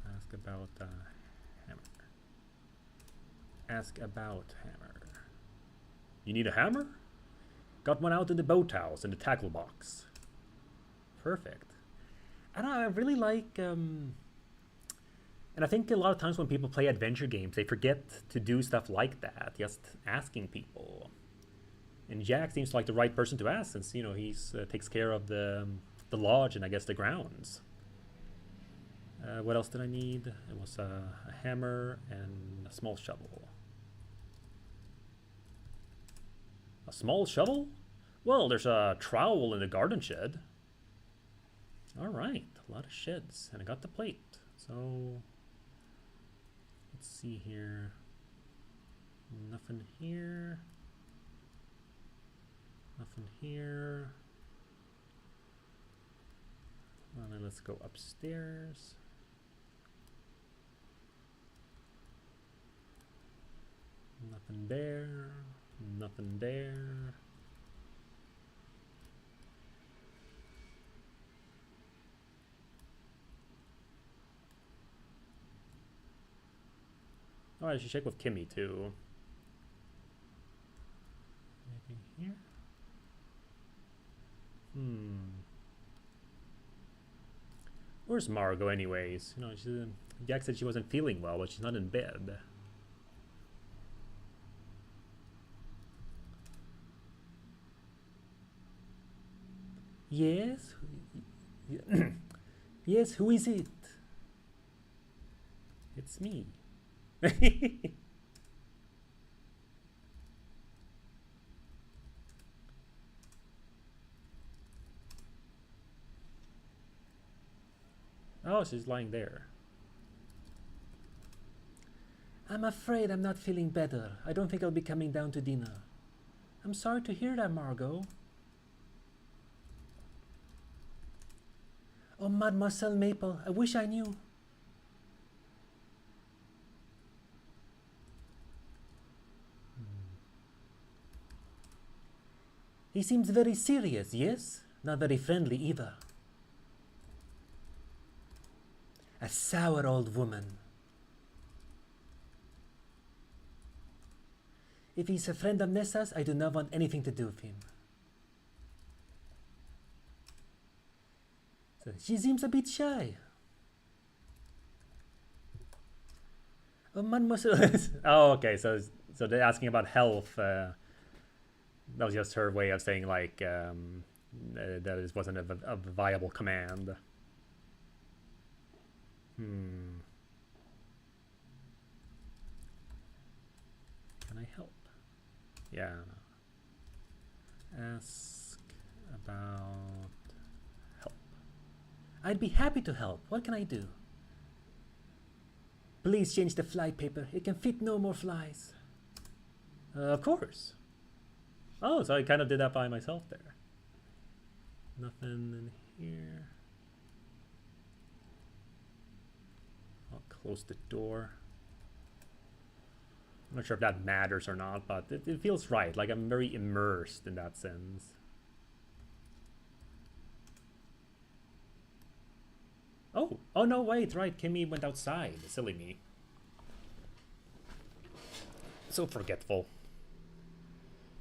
Ask about hammer. Ask about hammer. You need a hammer? Got one out in the boathouse in the tackle box. Perfect. I don't know, I really like and I think a lot of times when people play adventure games, they forget to do stuff like that, just asking people. And Jack seems like the right person to ask, since, you know, he's takes care of the lodge and I guess the grounds. What else did I need? It was a hammer and a small shovel. A small shovel? Well, there's a trowel in the garden shed. Alright, a lot of sheds. And I got the plate. So, let's see here. Nothing here. Nothing here. Well, then let's go upstairs. Nothing there. Nothing there. Oh, I should check with Kimmy too. Anything here? Where's Margot anyways? You know, Jack said she wasn't feeling well, but she's not in bed. Yes? Yes, who is it? It's me. Oh, she's lying there. I'm afraid I'm not feeling better. I don't think I'll be coming down to dinner. I'm sorry to hear that, Margot. Oh, Mademoiselle Maple, I wish I knew. He seems very serious, yes? Not very friendly either. A sour old woman. If he's a friend of Nessa's, I do not want anything to do with him. So she seems a bit shy. Oh, Mademoiselle. Oh, okay. So they're asking about health. That was just her way of saying like that this wasn't a viable command. Can I help? Yeah. Ask about help. I'd be happy to help. What can I do? Please change the fly paper. It can fit no more flies. Of course. Oh, so I kind of did that by myself there. Nothing in here. I'll close the door. I'm not sure if that matters or not, but it feels right. Like I'm very immersed in that sense. Oh no, wait, right. Kimmy went outside. Silly me. So forgetful.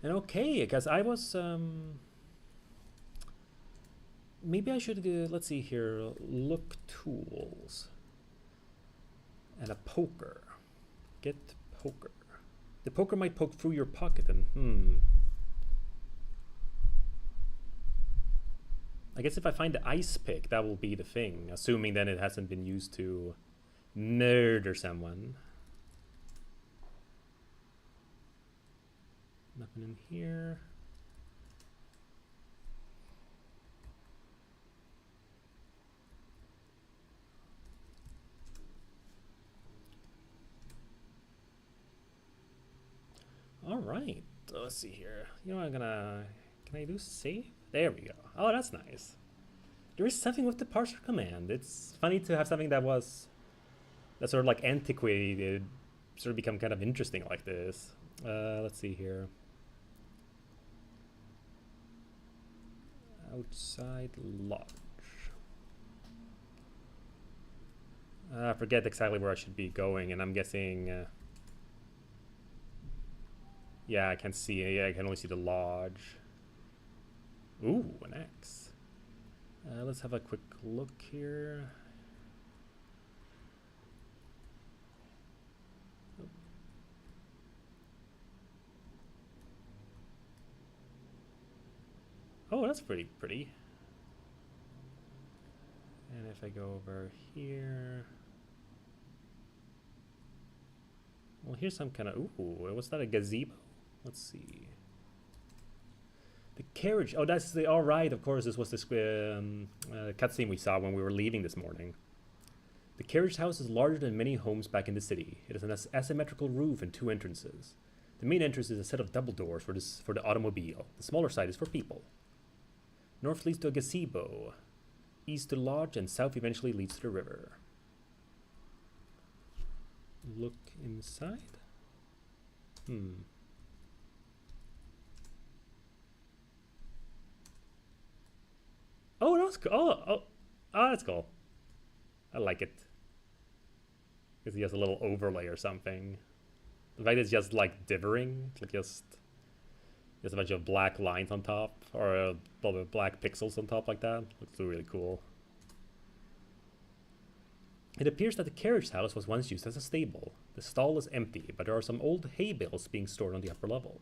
And okay, because I was maybe I should let's see here. Look tools and a poker. Get poker. The poker might poke through your pocket and I guess if I find the ice pick, that will be the thing, assuming then it hasn't been used to murder someone. Nothing in here. All right, let's see here. You know, can I do save? There we go. Oh, that's nice. There is something with the parser command. It's funny to have something that sort of like antiquated sort of become kind of interesting like this. Let's see here. Outside lodge. I forget exactly where I should be going, and I'm guessing. Yeah, I can't see. Yeah, I can only see the lodge. Ooh, an X. Let's have a quick look here. Oh, that's pretty. And if I go over here, well, here's some kind of. Ooh, was that a gazebo? Let's see. The carriage. Oh, that's the. All right, of course, this was the cutscene we saw when we were leaving this morning. The carriage house is larger than many homes back in the city. It has an asymmetrical roof and 2 entrances. The main entrance is a set of double doors for the automobile. The smaller side is for people. North leads to a gazebo. East to the lodge, and south eventually leads to the river. Look inside. Oh, that's cool. Oh, that's cool. I like it. Because he has a little overlay or something. The fact it's just like dithering, like just a bunch of black lines on top, or black pixels on top like that. Looks really cool. It appears that the carriage house was once used as a stable. The stall is empty, but there are some old hay bales being stored on the upper level.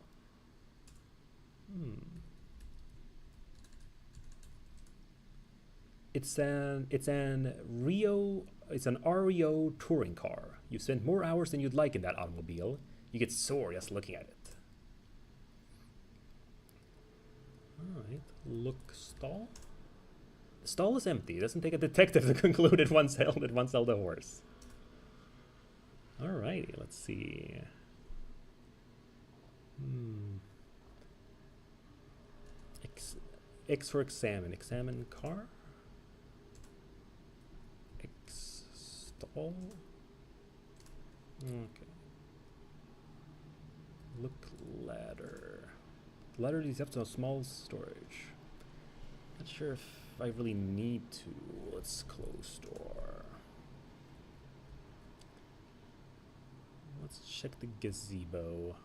It's an REO touring car. You've spent more hours than you'd like in that automobile. You get sore just looking at it. Alright, look stall. The stall is empty. It doesn't take a detective to conclude it once held a horse. Alrighty, let's see. X for examine. Examine car. X stall. Okay. Look ladder. Ladder leads up to a small storage. Not sure if I really need to. Let's close door. Let's check the gazebo.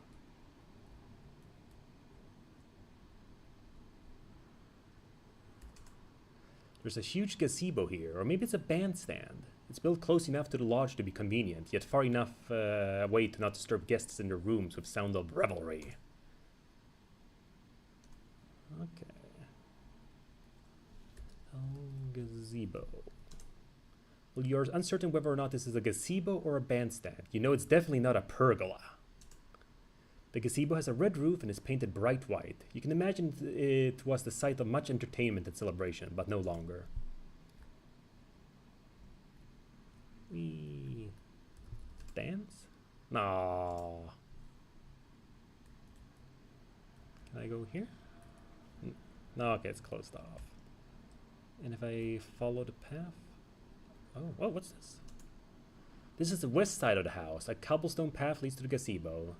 There's a huge gazebo here, or maybe it's a bandstand. It's built close enough to the lodge to be convenient, yet far enough away to not disturb guests in their rooms with sound of revelry. Okay. Gazebo. Well, you're uncertain whether or not this is a gazebo or a bandstand. You know it's definitely not a pergola. The gazebo has a red roof and is painted bright white. You can imagine it was the site of much entertainment and celebration, but no longer. We dance? No. Can I go here? No, okay, it's closed off. And if I follow the path? Oh, what's this? This is the west side of the house. A cobblestone path leads to the gazebo.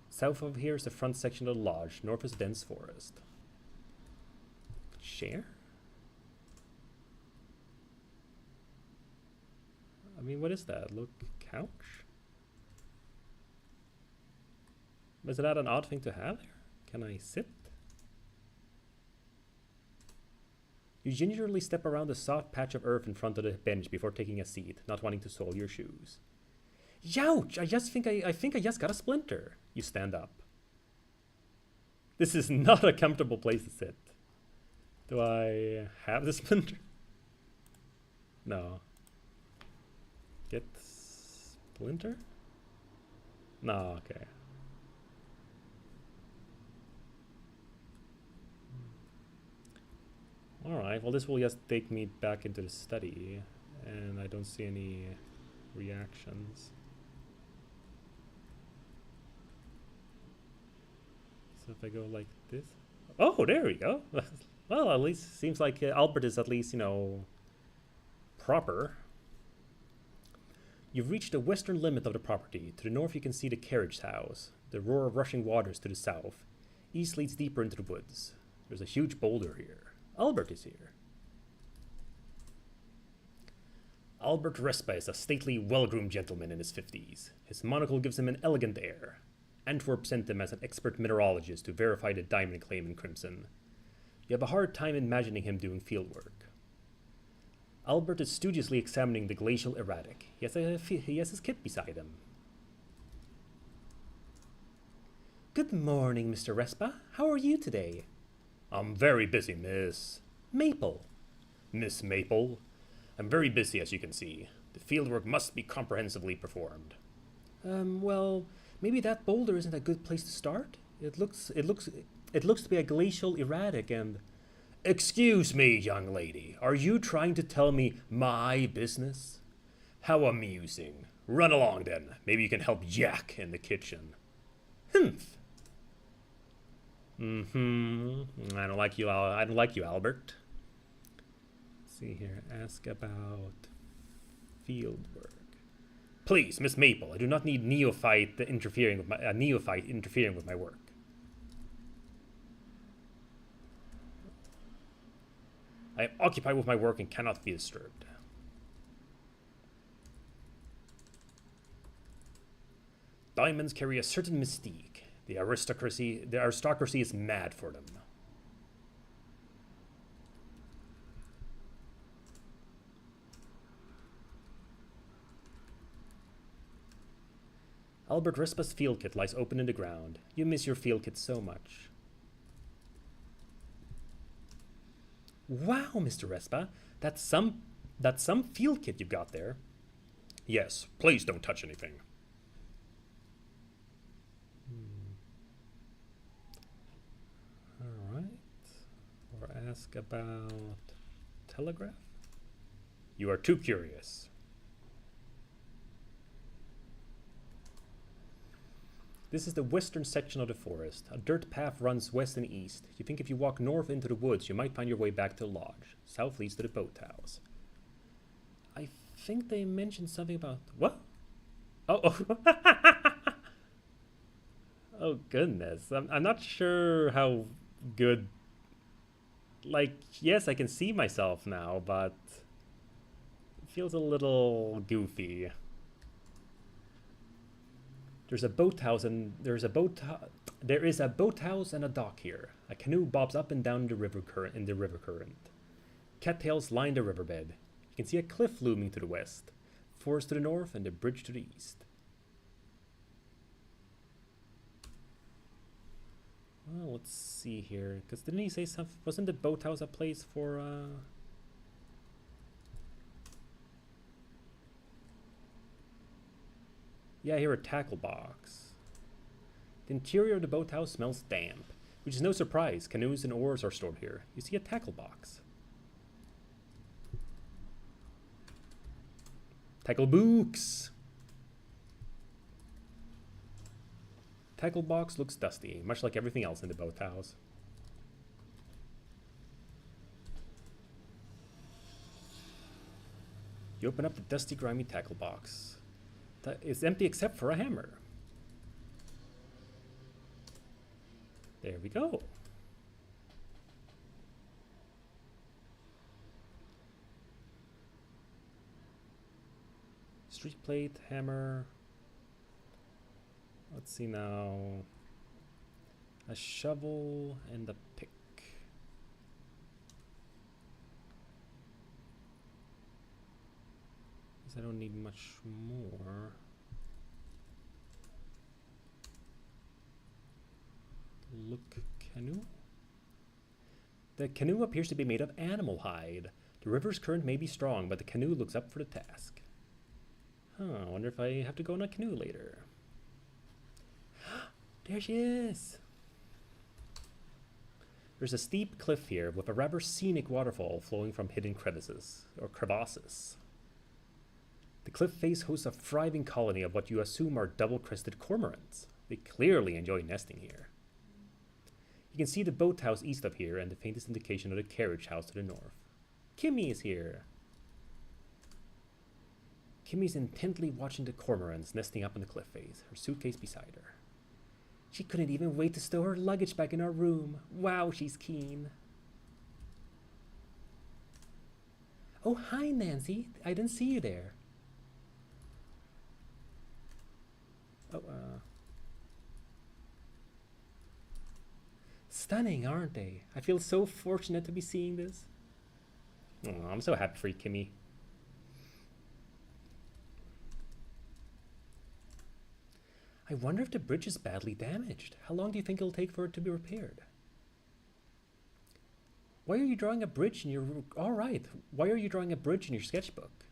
South of here is the front section of the lodge. North is dense forest. Share? I mean, what is that? Look, couch? Is that an odd thing to have there? Can I sit? You gingerly step around the soft patch of earth in front of the bench before taking a seat, not wanting to sole your shoes. Youch! I think I just got a splinter. You stand up. This is not a comfortable place to sit. Do I have the splinter? No. Get splinter? No, okay. Alright, well this will just take me back into the study, and I don't see any reactions. So if I go like this... Oh, there we go! Well, at least seems like Albert is at least, you know, proper. You've reached the western limit of the property. To the north you can see the carriage house, the roar of rushing waters to the south. East leads deeper into the woods. There's a huge boulder here. Albert is here. Albert Respa is a stately, well-groomed gentleman in his 50s. His monocle gives him an elegant air. Antwerp sent him as an expert mineralogist to verify the diamond claim in Crimson. You have a hard time imagining him doing fieldwork. Albert is studiously examining the glacial erratic. He has his kit beside him. Good morning, Mr. Respa. How are you today? I'm very busy, Miss Maple. Miss Maple. I'm very busy, as you can see. The fieldwork must be comprehensively performed. Well, maybe that boulder isn't a good place to start. It looks to be a glacial erratic and... Excuse me, young lady. Are you trying to tell me my business? How amusing. Run along, then. Maybe you can help Jack in the kitchen. Humph. I don't like you, Albert. Let's see here. Ask about field work. Please, Miss Maple, I do not need a neophyte interfering with my work. I am occupied with my work and cannot be disturbed. Diamonds carry a certain mystique. The aristocracy is mad for them. Albert Respa's field kit lies open in the ground. You miss your field kit so much. Wow, Mr. Respa, that's some field kit you've got there. Yes, please don't touch anything. All right. Or ask about telegraph? You are too curious. This is the western section of the forest. A dirt path runs west and east. You think if you walk north into the woods, you might find your way back to the lodge. South leads to the boathouse. I think they mentioned something about... What? Oh. Oh, goodness. I'm not sure how good... Like, yes, I can see myself now, but... It feels a little goofy. There is a boathouse and a boathouse and a dock here. A canoe bobs up and down the river current. Cattails line the riverbed. You can see a cliff looming to the west, forest to the north, and the bridge to the east. Well, let's see here. Because didn't he say something? Wasn't the boathouse a place for Yeah, I hear a tackle box. The interior of the boathouse smells damp, which is no surprise. Canoes and oars are stored here. You see a tackle box. Tackle books! Tackle box looks dusty, much like everything else in the boathouse. You open up the dusty, grimy tackle box. It's empty except for a hammer. There we go. Street plate, hammer. Let's see now. A shovel and a pick. I don't need much more. Look, canoe? The canoe appears to be made of animal hide. The river's current may be strong, but the canoe looks up for the task. Huh, I wonder if I have to go on a canoe later. There she is! There's a steep cliff here with a rather scenic waterfall flowing from hidden crevasses. The cliff face hosts a thriving colony of what you assume are double-crested cormorants. They clearly enjoy nesting here. You can see the boathouse east of here and the faintest indication of the carriage house to the north. Kimmy is here. Kimmy's intently watching the cormorants nesting up on the cliff face, her suitcase beside her. She couldn't even wait to stow her luggage back in our room. Wow, she's keen. Oh, hi, Nancy. I didn't see you there. Oh, stunning, aren't they? I feel so fortunate to be seeing this. Oh, I'm so happy for you, Kimmy. I wonder if the bridge is badly damaged. How long do you think it'll take for it to be repaired? Why are you drawing a bridge in your... All right. Why are you drawing a bridge in your sketchbook?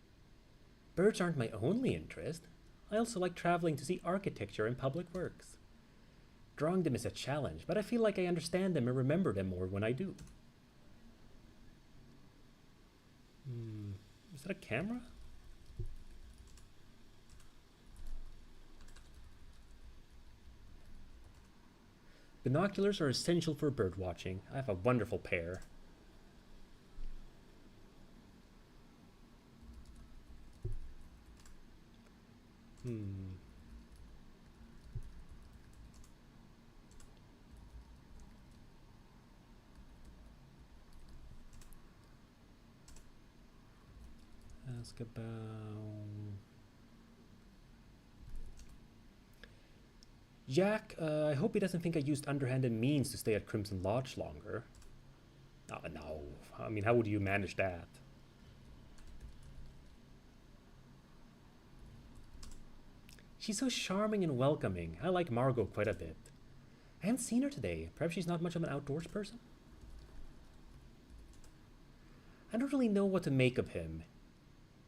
Birds aren't my only interest. I also like traveling to see architecture and public works. Drawing them is a challenge, but I feel like I understand them and remember them more when I do. Is that a camera? Binoculars are essential for bird watching. I have a wonderful pair. Ask about... Jack, I hope he doesn't think I used underhanded means to stay at Crimson Lodge longer. Oh, no. I mean, how would you manage that? She's so charming and welcoming. I like Margot quite a bit. I haven't seen her today. Perhaps she's not much of an outdoors person? I don't really know what to make of him.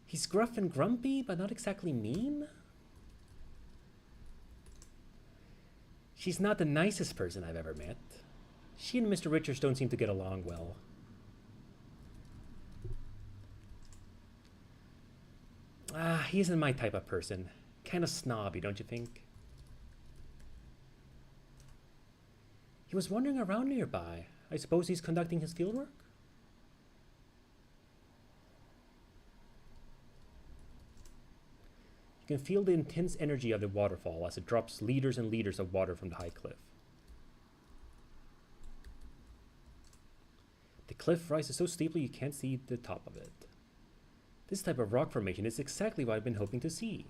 He's gruff and grumpy, but not exactly mean. She's not the nicest person I've ever met. She and Mr. Richards don't seem to get along well. He isn't my type of person. Kind of snobby, don't you think? He was wandering around nearby. I suppose he's conducting his fieldwork? You can feel the intense energy of the waterfall as it drops liters and liters of water from the high cliff. The cliff rises so steeply you can't see the top of it. This type of rock formation is exactly what I've been hoping to see.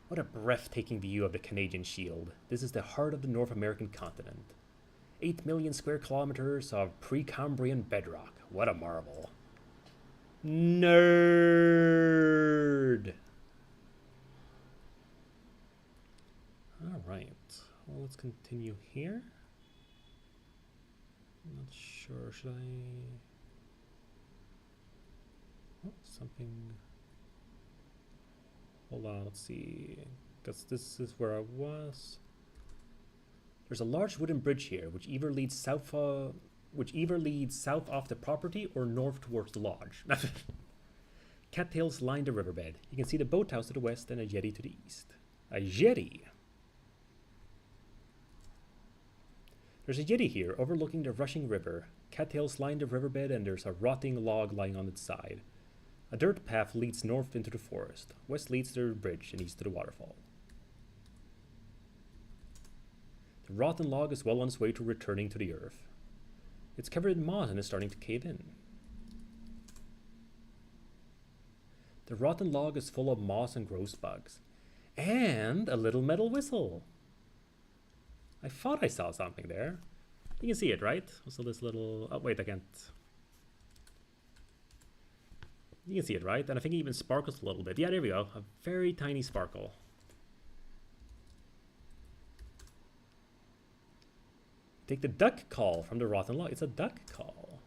What a breathtaking view of the Canadian Shield. This is the heart of the North American continent. 8 million square kilometers of Precambrian bedrock. What a marvel. Nerd! Alright, well, let's continue here. I'm not sure, should I... Oh, something... Hold on, let's see. Because this is where I was. There's a large wooden bridge here, which either leads south off the property or north towards the lodge. Cattails line the riverbed. You can see the boathouse to the west and a jetty to the east. A jetty? There's a jetty here overlooking the rushing river. Cattails line the riverbed and there's a rotting log lying on its side. A dirt path leads north into the forest. West leads to the bridge and east to the waterfall. The rotten log is well on its way to returning to the earth. It's covered in moss and is starting to cave in. The rotten log is full of moss and gross bugs. And a little metal whistle. I thought I saw something there. You can see it, right? Also this little... Oh, wait, I can't... You can see it, right? And I think it even sparkles a little bit. Yeah, there we go. A very tiny sparkle. Take the duck call from the rotten log. It's a duck call.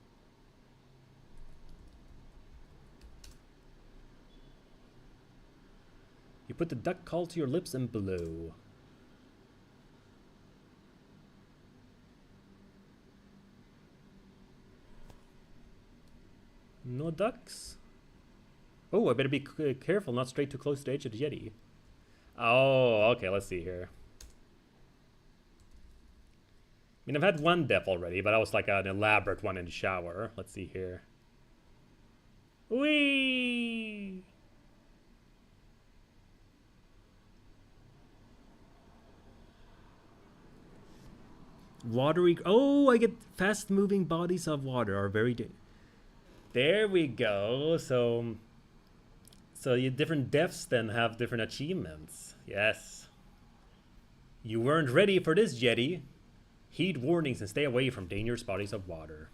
You put the duck call to your lips and blow. No ducks? Oh, I better be careful, not straight too close to the edge of the jetty. Oh, okay, let's see here. I mean, I've had one death already, but that was like an elaborate one in the shower. Let's see here. Whee! Watery... Oh, I get fast-moving bodies of water are very... There we go. So you different deaths then have different achievements. Yes. You weren't ready for this, jetty. Heed warnings and stay away from dangerous bodies of water.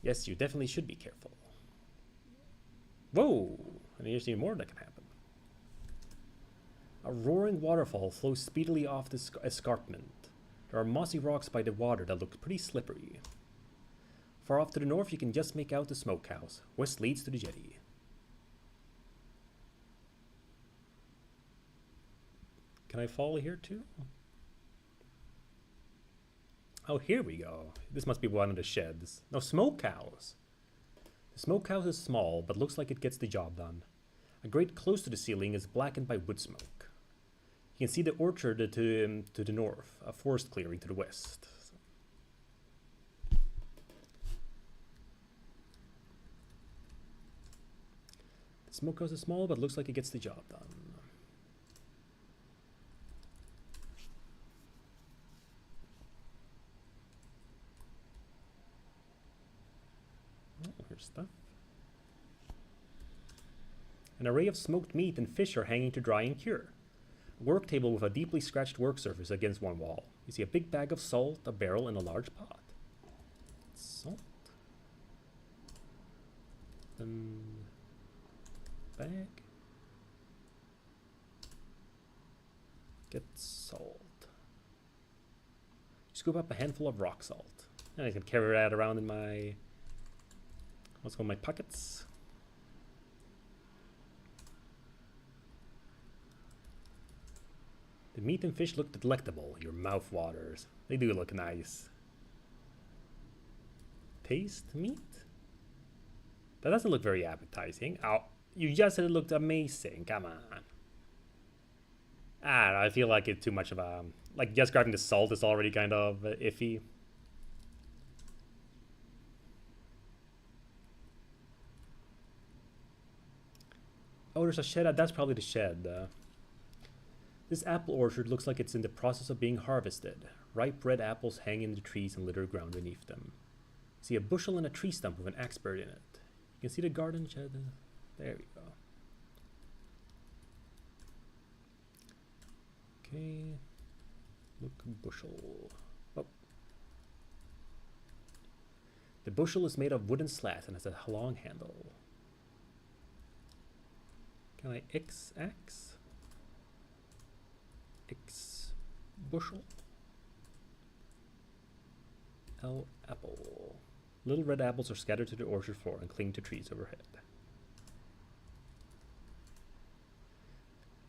Yes, you definitely should be careful. Whoa! And there's even more that can happen. A roaring waterfall flows speedily off the escarpment. There are mossy rocks by the water that look pretty slippery. Far off to the north, you can just make out the smokehouse. West leads to the jetty. Can I follow here too? Oh, here we go. This must be one of the sheds. No, smokehouse. The smokehouse is small, but looks like it gets the job done. A grate close to the ceiling is blackened by wood smoke. You can see the orchard to the north, a forest clearing to the west. The smokehouse is small, but looks like it gets the job done. Oh, here's stuff. An array of smoked meat and fish are hanging to dry and cure. A work table with a deeply scratched work surface against one wall. You see a big bag of salt, a barrel, and a large pot. Salt. bag. Get salt. Scoop up a handful of rock salt. And I can carry that around in my, what's called my pockets. The meat and fish look delectable. Your mouth waters. They do look nice. Taste meat? That doesn't look very appetizing. Oh, you just said it looked amazing. Come on. I feel like it's too much of a... Like, just grabbing the salt is already kind of iffy. Oh, there's a shed. That's probably the shed. This apple orchard looks like it's in the process of being harvested. Ripe red apples hang in the trees and litter ground beneath them. See a bushel and a tree stump with an axe bird in it. You can see the garden shed. There we go. Okay. Look, bushel. Oh. The bushel is made of wooden slats and has a long handle. Can I X-axe? X bushel. L apple. Little red apples are scattered to the orchard floor and cling to trees overhead.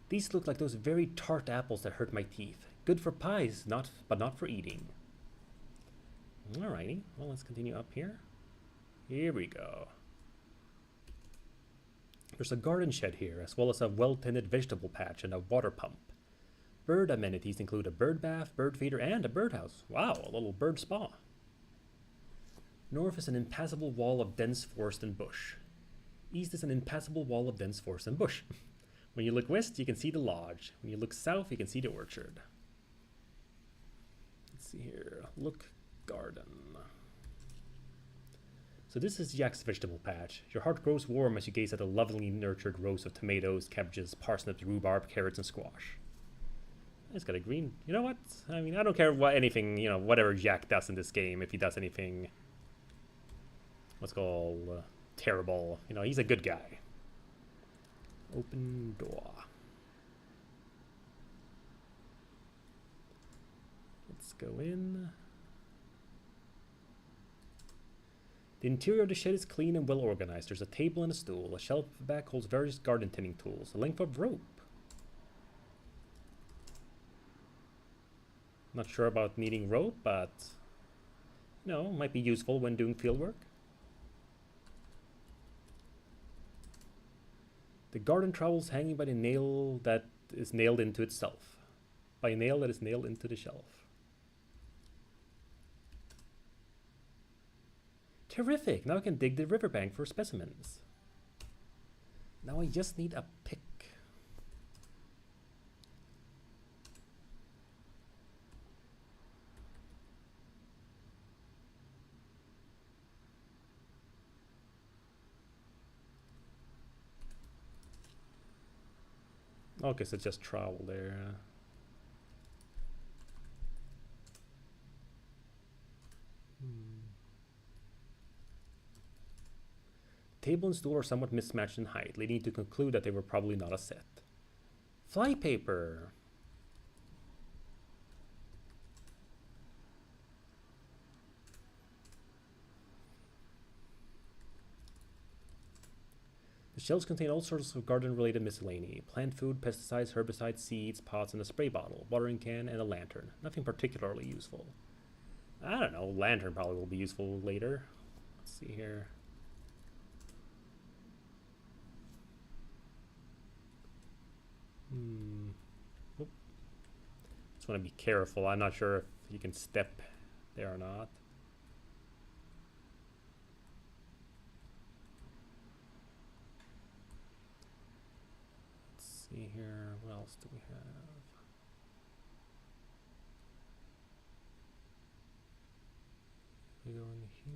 These look like those very tart apples that hurt my teeth. Good for pies, but not for eating. Alrighty, well, let's continue up here. Here we go. There's a garden shed here, as well as a well-tended vegetable patch and a water pump. Bird amenities include a bird bath, bird feeder, and a birdhouse. Wow, a little bird spa. North is an impassable wall of dense forest and bush. East is an impassable wall of dense forest and bush. When you look west, you can see the lodge. When you look south, you can see the orchard. Let's see here. Look garden. So this is Jack's vegetable patch. Your heart grows warm as you gaze at a lovingly nurtured rows of tomatoes, cabbages, parsnips, rhubarb, carrots, and squash. It's got a green. You know what? I mean, I don't care what anything, you know, whatever Jack does in this game. If he does anything, what's called terrible. You know, he's a good guy. Open door. Let's go in. The interior of the shed is clean and well organized. There's a table and a stool. A shelf at the back holds various garden tending tools. A length of rope. Not sure about needing rope, but you know, might be useful when doing field work. The garden trowel's hanging by the nail that is nailed into itself. By a nail that is nailed into the shelf. Terrific! Now I can dig the riverbank for specimens. Now I just need a pick. Okay, so just trowel there. Table and stool are somewhat mismatched in height, leading to conclude that they were probably not a set. Flypaper! The shelves contain all sorts of garden-related miscellany. Plant food, pesticides, herbicides, seeds, pots, and a spray bottle, watering can, and a lantern. Nothing particularly useful. I don't know, lantern probably will be useful later. Let's see here. Oop. Just want to be careful. I'm not sure if you can step there or not. Let's see here. What else do we have? We go in here.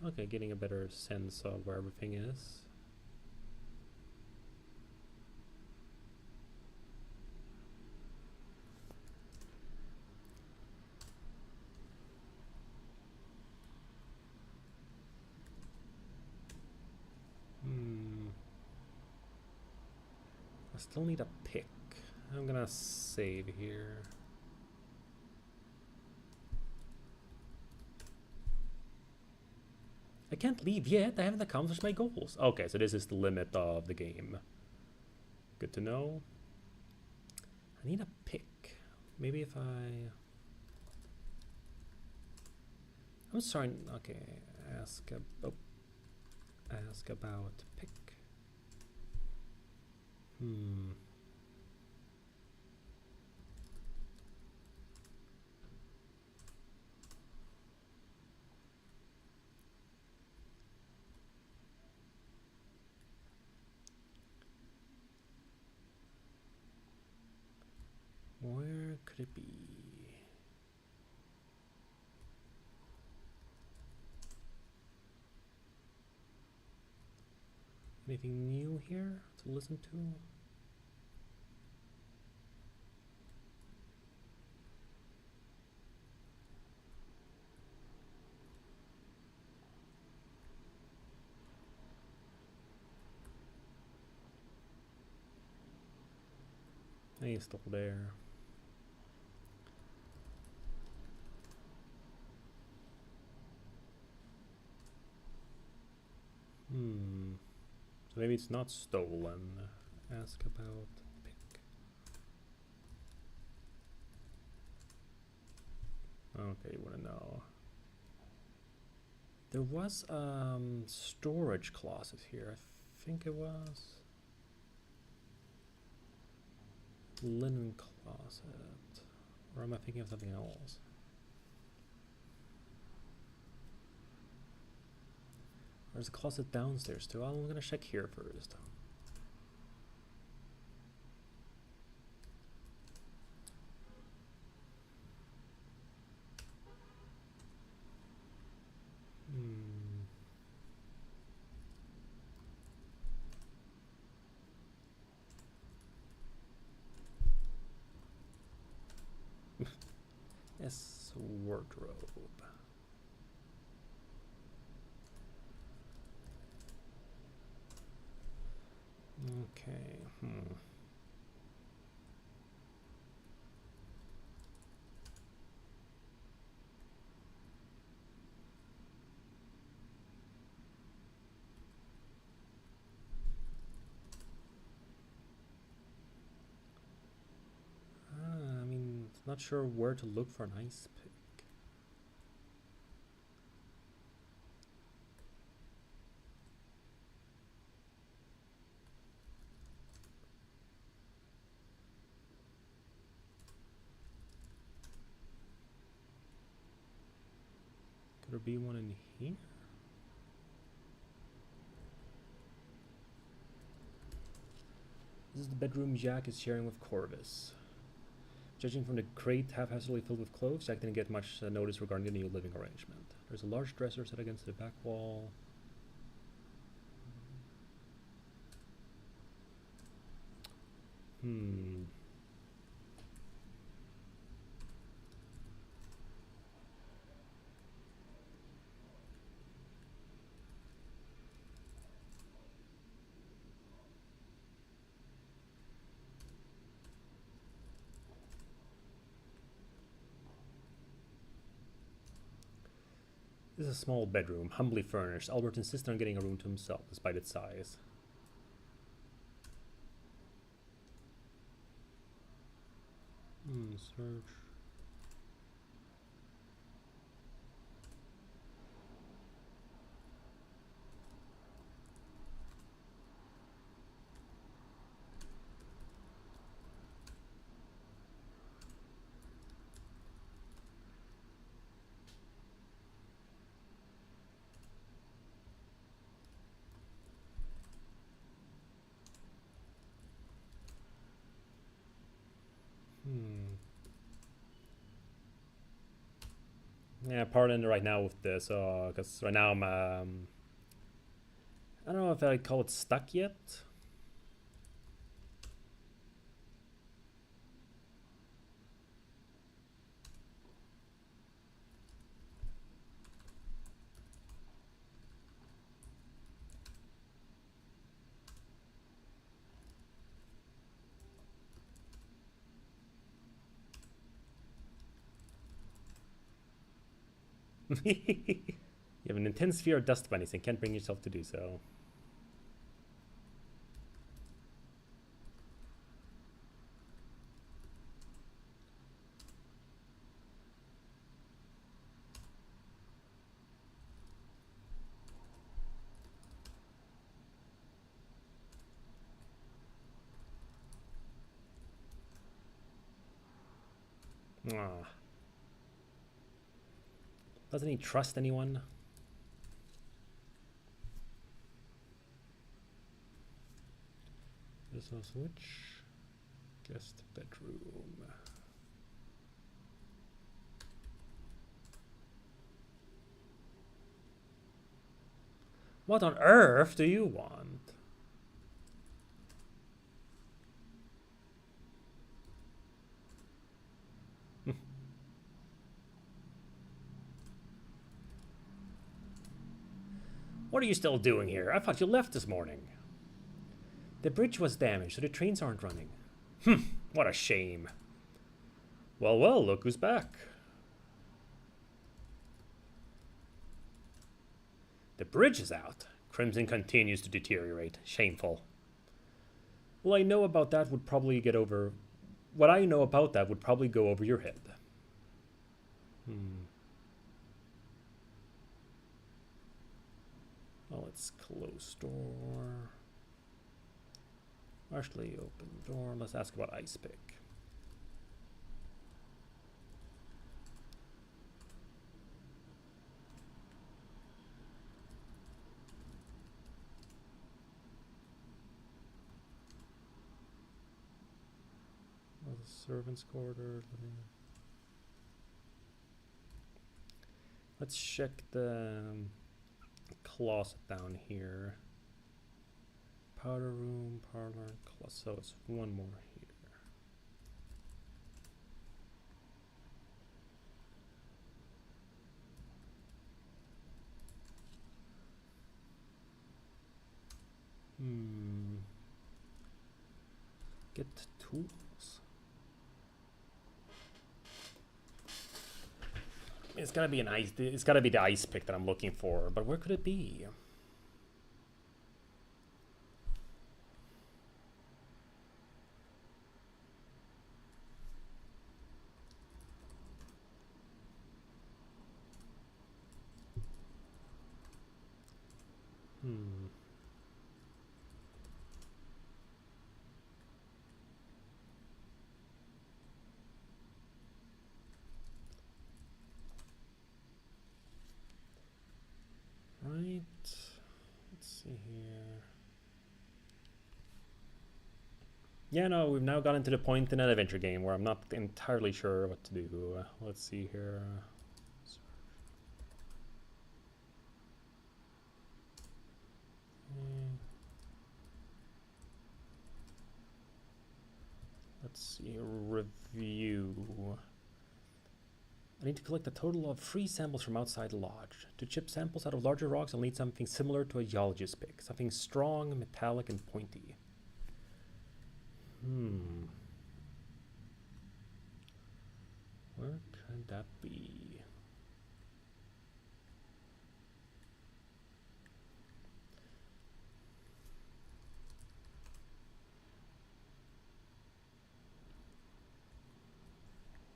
Okay, getting a better sense of where everything is. still need a pick. I'm gonna save here. I can't leave yet. I haven't accomplished my goals. Okay, so this is the limit of the game. Good to know. I need a pick. Maybe if I... I'm sorry. Okay, ask about pick. Where could it be? Anything new here to listen to? He's still there. So maybe it's not stolen. Ask about pick. Okay, you wanna know. There was storage closet here. I think it was linen closet. Or am I thinking of something else? There's a closet downstairs too. I'm gonna check here first. Yes, wardrobe. Okay. I mean, not sure where to look for an ice pick. Could there be one in here? This is the bedroom Jack is sharing with Corvus. Judging from the crate haphazardly filled with clothes, Jack didn't get much notice regarding the new living arrangement. There's a large dresser set against the back wall. This is a small bedroom, humbly furnished. Albert insisted on getting a room to himself, despite its size. Search. Yeah, pardon right now with this, because right now I'm, I don't know if I call it stuck yet. You have an intense fear of dust bunnies and can't bring yourself to do so. Ah. Doesn't he trust anyone? There's no switch. Guest bedroom. What on earth do you want? What are you still doing here? I thought you left this morning. The bridge was damaged, so the trains aren't running. What a shame. Well, well, look who's back. The bridge is out. Crimson continues to deteriorate. Shameful. Well, I know about that would probably get over... What I know about that would probably go over your head. Well, let's close door. Partially open door. Let's ask about Ice Pick. Servants' quarters. Let's check the closet down here. Powder room, parlor, closet. So it's one more here. Get tools. It's gotta be an ice. It's gotta be the Ice Pick that I'm looking for. But where could it be? Right. Let's see here. Yeah, no, we've now gotten to the point in an adventure game where I'm not entirely sure what to do. Let's see here. Let's see, review. I need to collect a total of 3 samples from outside the lodge. To chip samples out of larger rocks, I'll need something similar to a geologist pick. Something strong, metallic, and pointy. Where could that be?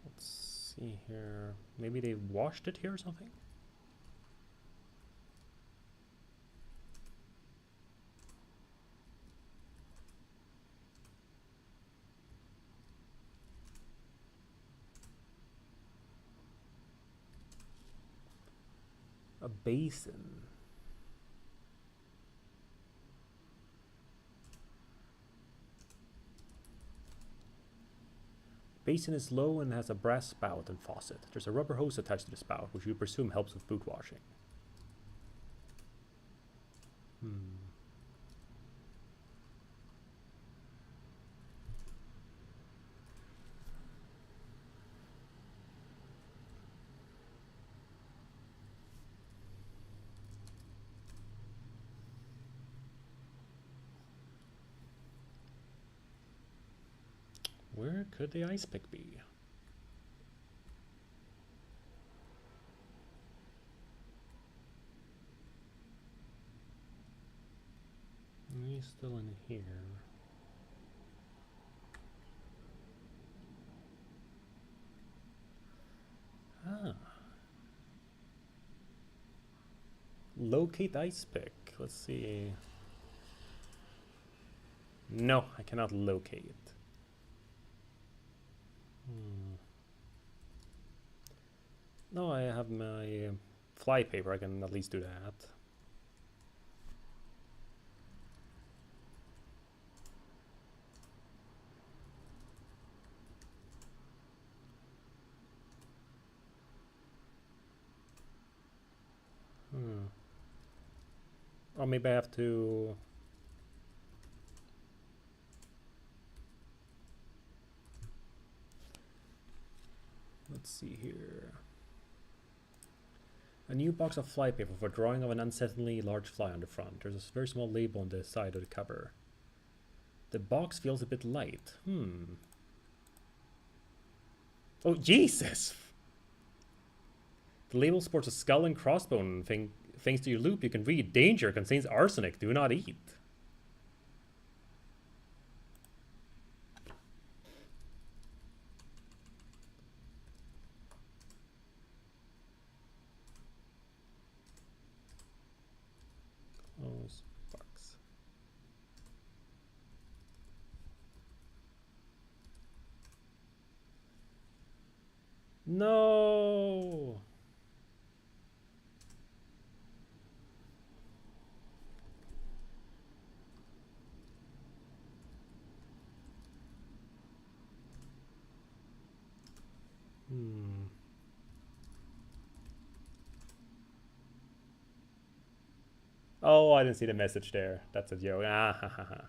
Let's see here. Maybe they washed it here or something? A basin. Basin is low and has a brass spout and faucet. There's a rubber hose attached to the spout, which you presume helps with boot washing. Where could the Ice Pick be? still in here? Ah. Locate ice pick. Let's see. No, I cannot locate. No, I have my flypaper. I can at least do that. Or maybe I have to... Let's see here. A new box of flypaper for drawing of an unsettlingly large fly on the front. There's a very small label on the side of the cover. The box feels a bit light. Oh, Jesus! The label sports a skull and crossbone. Thanks to your loop, you can read, danger, contains arsenic, do not eat. Oh, box. No! Oh, I didn't see the message there. That's a joke. Ah, ha, ha, ha.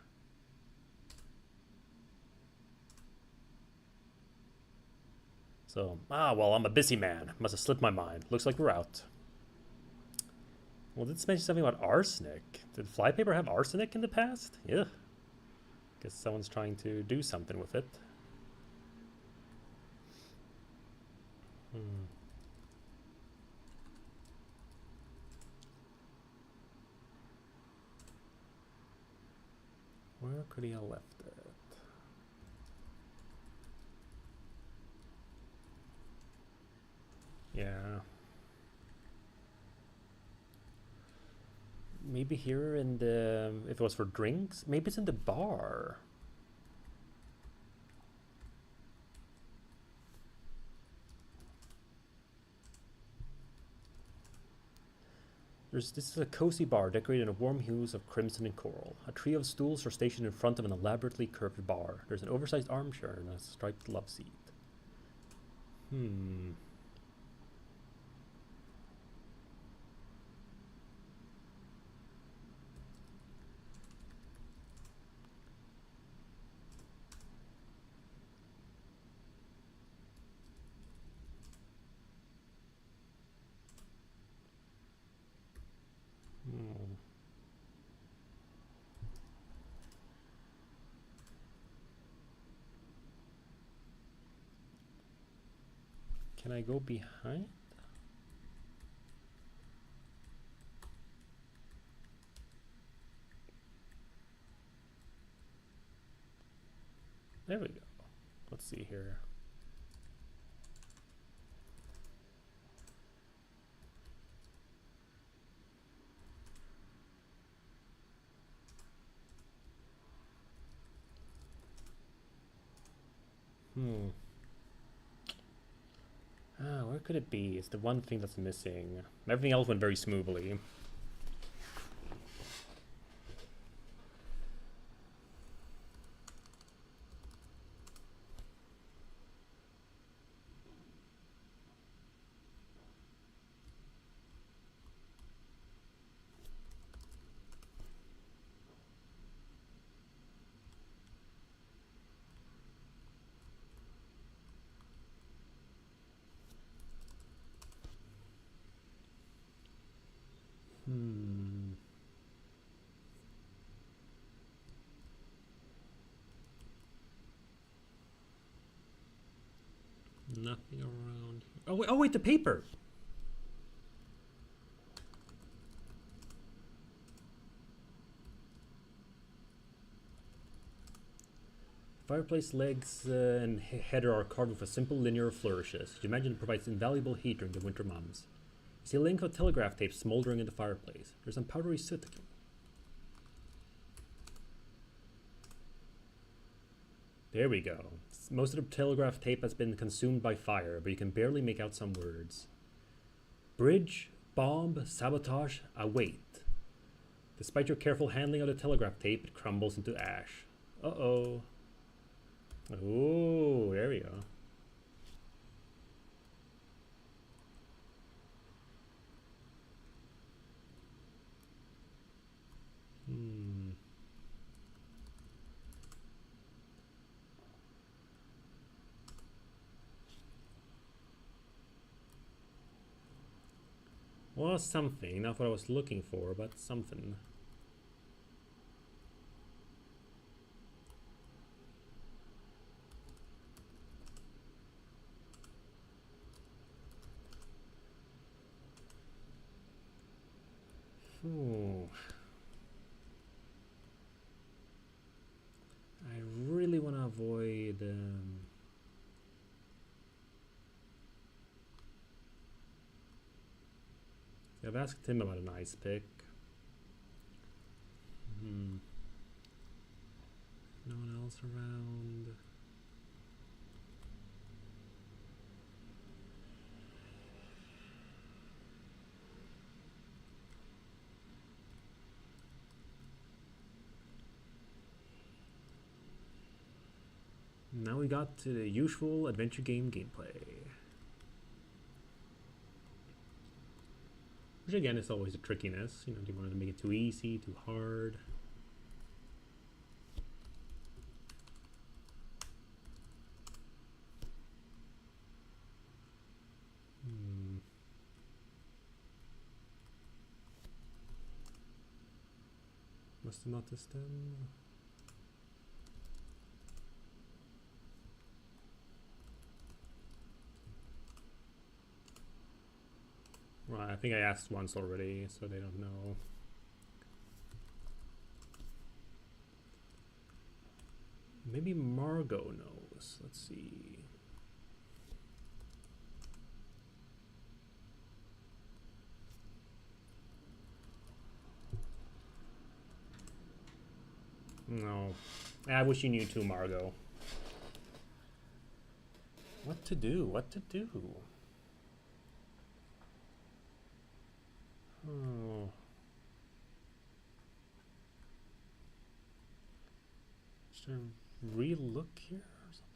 So, well, I'm a busy man. Must have slipped my mind. Looks like we're out. Well, this mention something about arsenic. Did flypaper have arsenic in the past? Yeah. Guess someone's trying to do something with it. Where could he have left it? Yeah. Maybe here in the... If it was for drinks? Maybe it's in the bar. This is a cozy bar decorated in warm hues of crimson and coral. A trio of stools are stationed in front of an elaborately curved bar. There's an oversized armchair and a striped love seat. Can I go behind? There we go. Let's see here. Where could it be? It's the one thing that's missing. Everything else went very smoothly. Nothing around here. Oh wait, the paper. Fireplace legs and header are carved with a simple linear flourishes. You imagine it provides invaluable heat during the winter months. You see a length of telegraph tape smoldering in the fireplace. There's some powdery soot. There we go. Most of the telegraph tape has been consumed by fire, but you can barely make out some words. Bridge, bomb, sabotage, await. Despite your careful handling of the telegraph tape, it crumbles into ash. Uh-oh. Oh, there we go. Well, something. Not what I was looking for, but something. Ooh. I really want to avoid... I've asked him about an ice pick. No one else around. Now we got to the usual adventure game gameplay. Which again is always a trickiness. You know, do you want to make it too easy, too hard? Must have noticed them. Well, I think I asked once already, so they don't know. Maybe Margot knows. Let's see. No. I wish you knew too, Margot. What to do? What to do? Oh. Should I re-look here or something?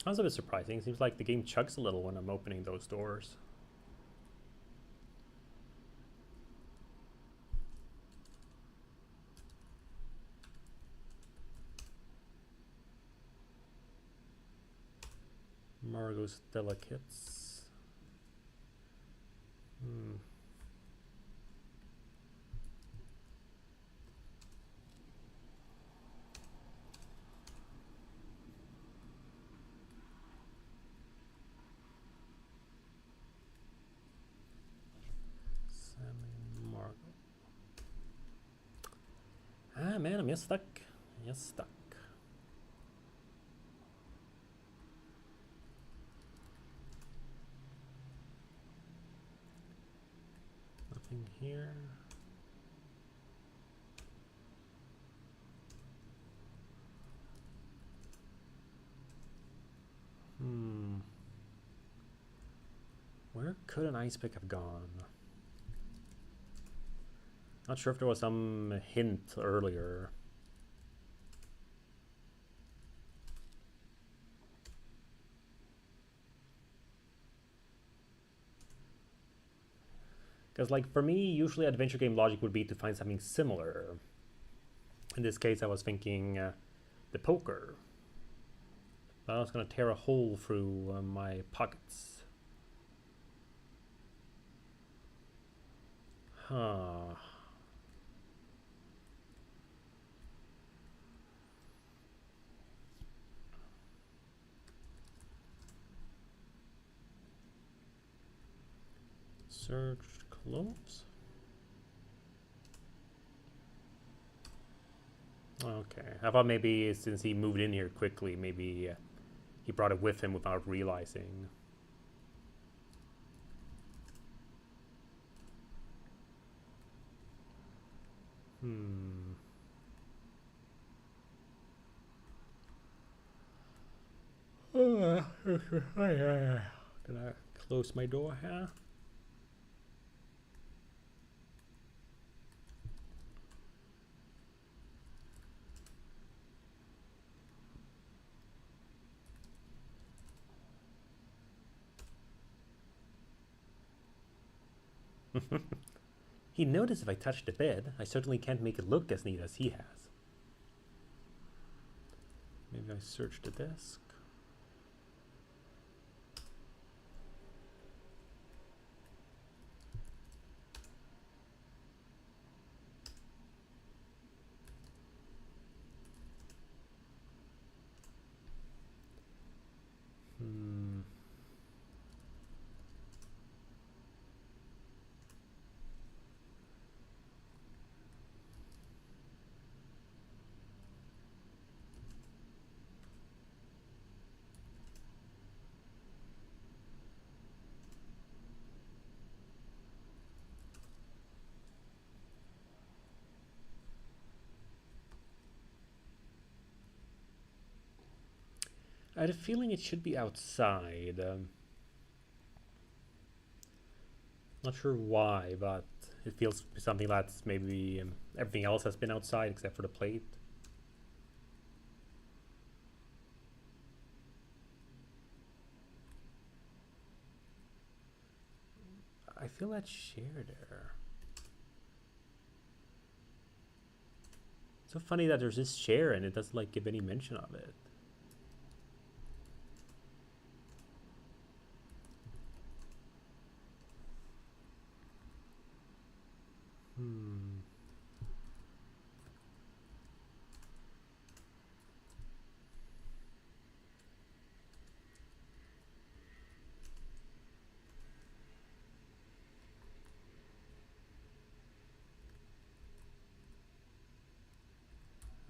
That was a bit surprising. It seems like the game chugs a little when I'm opening those doors. Margot's Delicates. Ah man, I'm just stuck. Just stuck. Nothing here. Where could an ice pick have gone? Not sure if there was some hint earlier. Because like for me, usually adventure game logic would be to find something similar. In this case, I was thinking the poker. But I was going to tear a hole through my pockets. Huh. Search close. Okay. I thought maybe since he moved in here quickly, maybe he brought it with him without realizing. Hmm. Did I close my door here? He noticed if I touch the bed. I certainly can't make it look as neat as he has. Maybe I search the desk. Hmm. I had a feeling it should be outside. Not sure why, but it feels something that's maybe everything else has been outside except for the plate. I feel that chair there. So funny that there's this chair and it doesn't like give any mention of it. Hmm.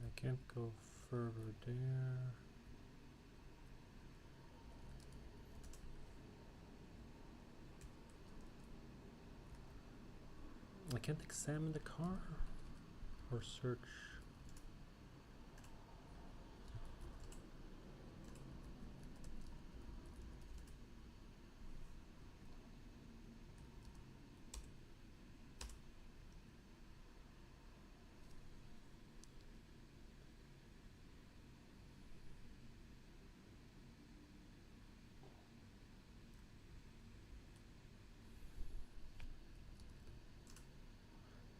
I can't go further there. I can't examine the car or search.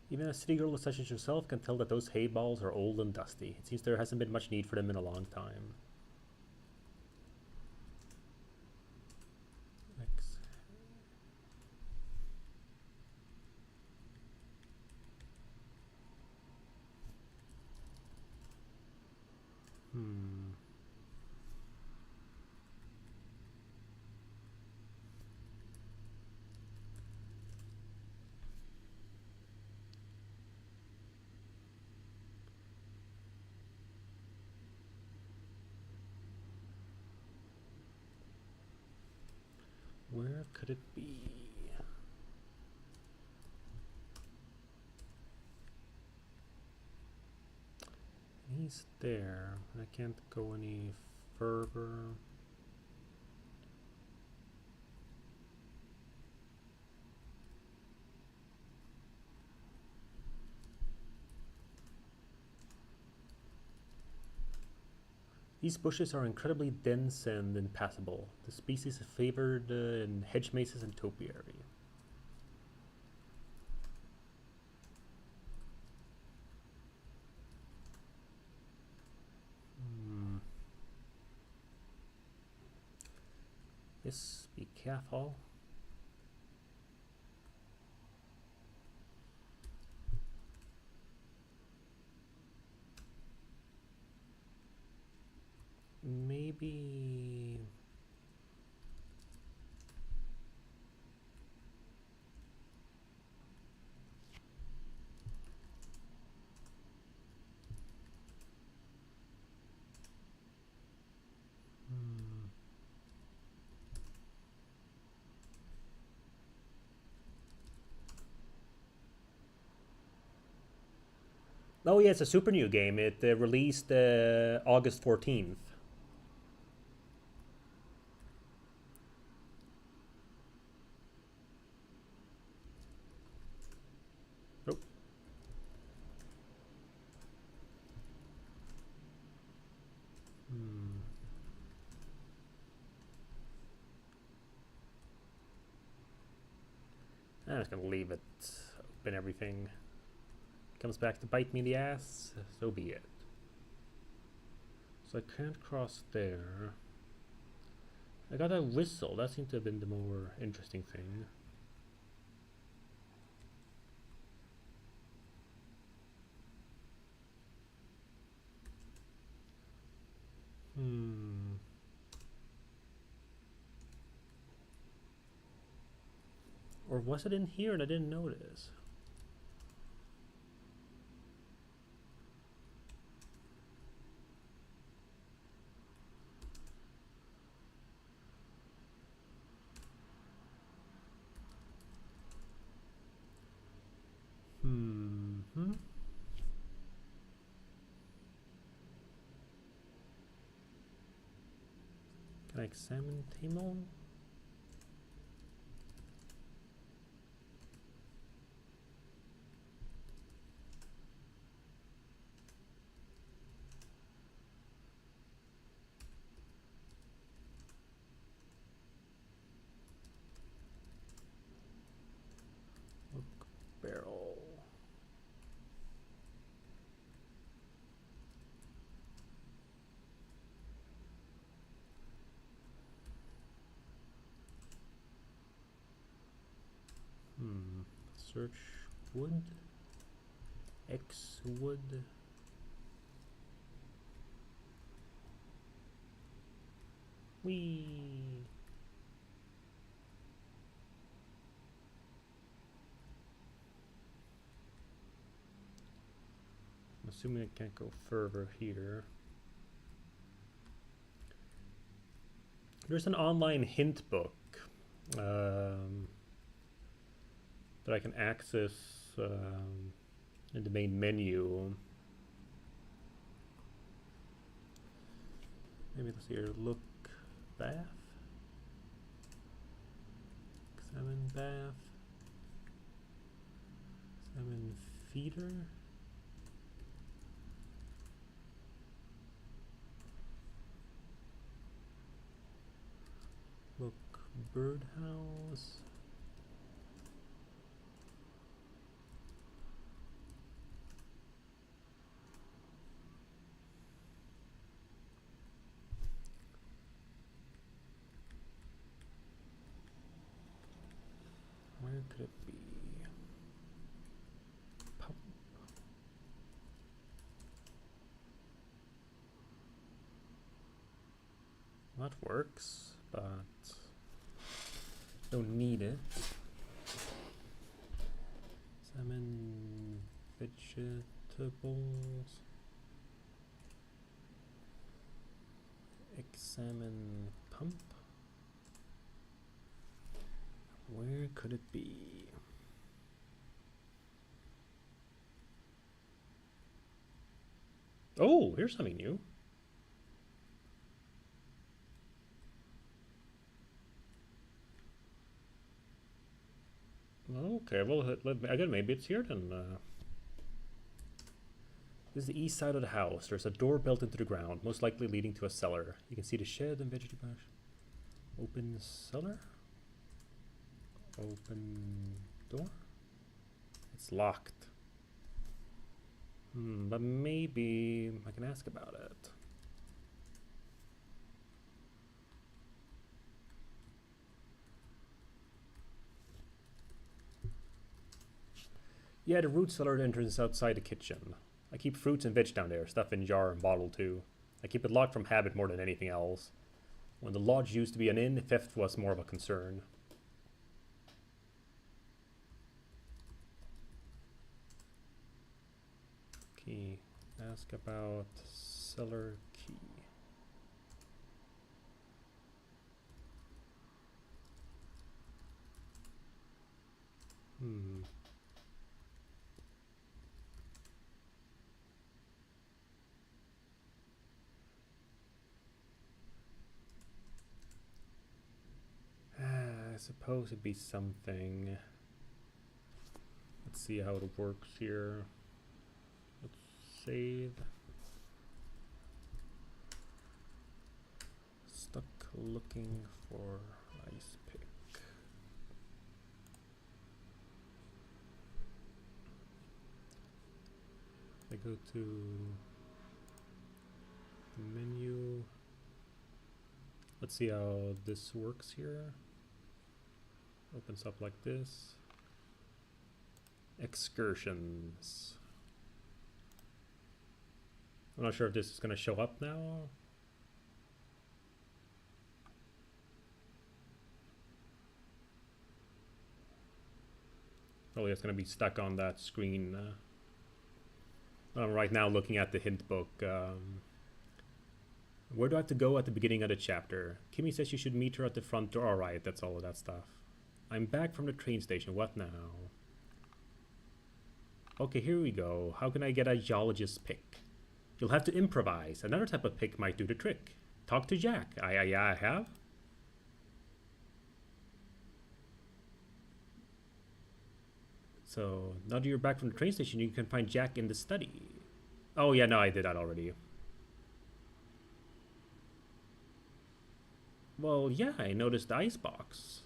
Even a city girl such as yourself can tell that those hay balls are old and dusty. It seems there hasn't been much need for them in a long time. X. Hmm. Where could it be? He's there. I can't go any further. These bushes are incredibly dense and impassable. The species is favored in hedge mazes and topiary. Hmm. Yes, be careful. maybe... Oh yeah, it's a super new game. It released August 14th. Oh. I'm just gonna leave it open. Everything comes back to bite me in the ass, so be it. So I can't cross there. I got a whistle. That seemed to have been the more interesting thing. Or was it in here and I didn't notice? Can I examine Timon? Oak barrel. Search wood. X wood. Whee! I'm assuming I can't go further here. There's an online hint book that I can access in the main menu. Maybe let's see here. Look, bath. Examine bath. Examine feeder. Look, birdhouse. Where could it be? Pump. That works, but don't need it. Salmon, vegetables. Examine pump. Where could it be? Oh, here's something new. Okay, well, again, maybe it's here then. This is the east side of the house. There's a door built into the ground, most likely leading to a cellar. You can see the shed and vegetable. Open cellar. Open door. It's locked. But maybe I can ask about it. Yeah, the root cellar entrance is outside the kitchen. I keep fruits and veg down there, stuff in jar and bottle too. I keep it locked from habit more than anything else. When the lodge used to be an inn, theft was more of a concern. Key. Ask about cellar key. I suppose it'd be something. Let's see how it works here. Let's save. Stuck looking for ice pick. I go to menu. Let's see how this works here. Opens up like this. Excursions. I'm not sure if this is going to show up now. Probably it's going to be stuck on that screen. I'm right now looking at the hint book. Where do I have to go at the beginning of the chapter? Kimmy says you should meet her at the front door. Alright, that's all of that stuff. I'm back from the train station. What now? Okay, here we go. How can I get a geologist's pick? You'll have to improvise. Another type of pick might do the trick. Talk to Jack. I have. So, now that you're back from the train station, you can find Jack in the study. Oh, yeah, no, I did that already. Well, yeah, I noticed the icebox.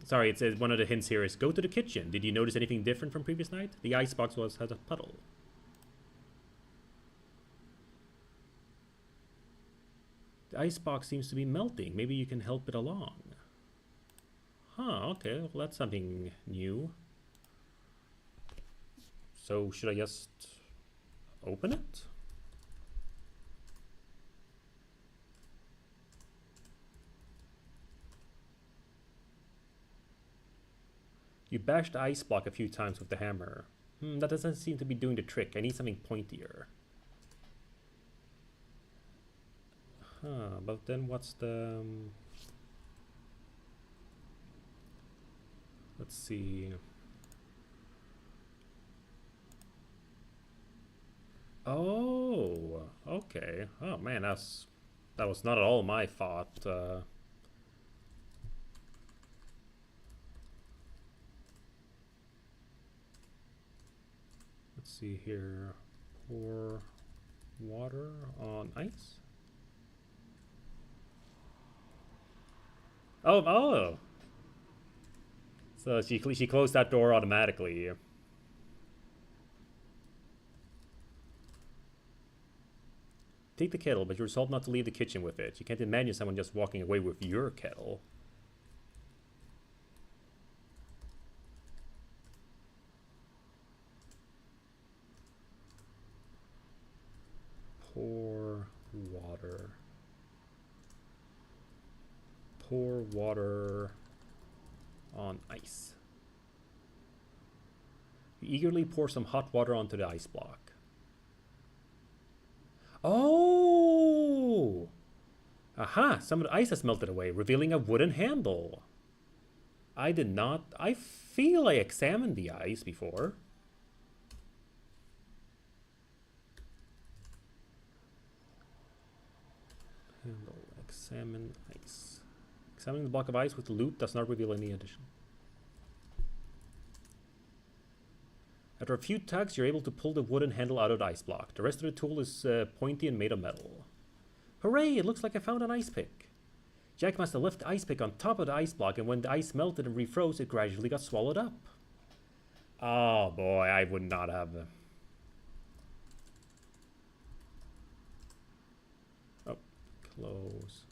Sorry, it says one of the hints here is go to the kitchen. Did you notice anything different from previous night? The icebox has a puddle. The icebox seems to be melting. Maybe you can help it along. Huh, okay, well that's something new. So should I just open it? You bashed the ice block a few times with the hammer. That doesn't seem to be doing the trick. I need something pointier. Huh, but then what's the... let's see. Oh, okay. Oh man, that was not at all my fault. Let's see here. Pour water on ice. Oh. So she closed that door automatically. Take the kettle, but you resolve not to leave the kitchen with it. You can't imagine someone just walking away with your kettle. Pour water. Pour water on ice. You eagerly pour some hot water onto the ice block. Oh! Aha! Some of the ice has melted away, revealing a wooden handle. I feel I examined the ice before. Handle. Examine ice. Examining the block of ice with the loop does not reveal any addition. After a few tugs, you're able to pull the wooden handle out of the ice block. The rest of the tool is pointy and made of metal. Hooray! It looks like I found an ice pick. Jack must have left the ice pick on top of the ice block, and when the ice melted and refroze, it gradually got swallowed up. Oh boy, I would not have... Oh, close.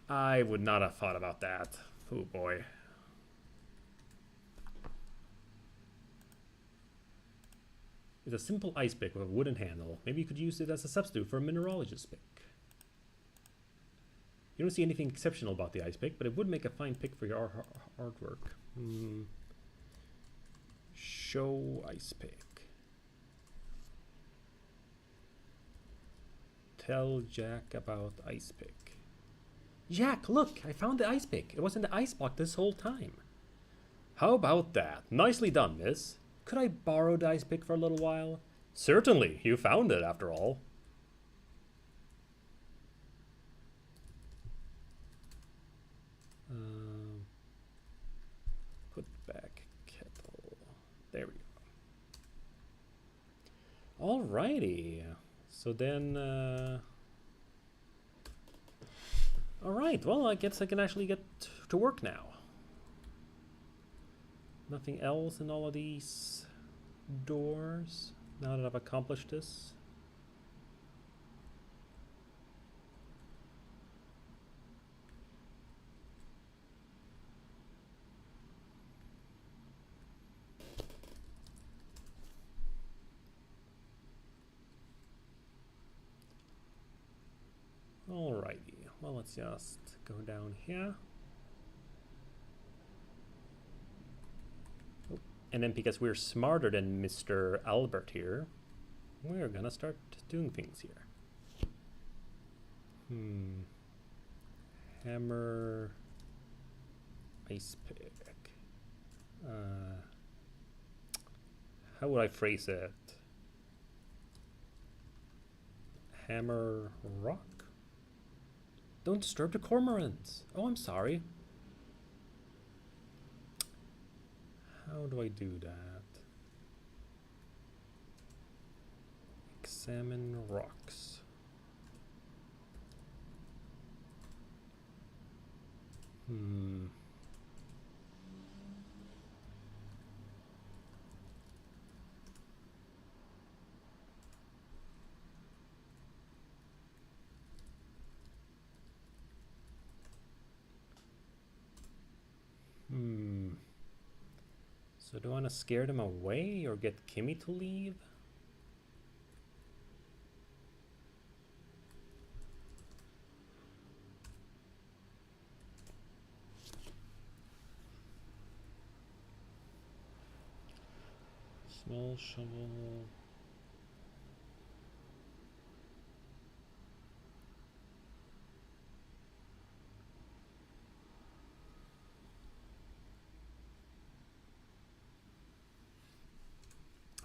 I would not have thought about that. Oh boy. is a simple ice pick with a wooden handle. Maybe you could use it as a substitute for a mineralogist pick. You don't see anything exceptional about the ice pick, but it would make a fine pick for your artwork. Show ice pick. Tell Jack about ice pick. Jack, look! I found the ice pick. It was in the ice block this whole time. How about that? Nicely done, miss. Could I borrow the ice pick for a little while? Certainly. You found it, after all. Put back kettle. There we go. Alrighty. So then... Alright, well, I guess I can actually get to work now. Nothing else in all of these doors now that I've accomplished this. Alrighty, well, let's just go down here. Oh, and then because we're smarter than Mr. Albert here, we're gonna start doing things here. Hammer, ice pick. How would I phrase it? Hammer rock? Don't disturb the cormorants. Oh, I'm sorry. How do I do that? Examine rocks. So do I want to scare them away or get Kimmy to leave? Small shovel.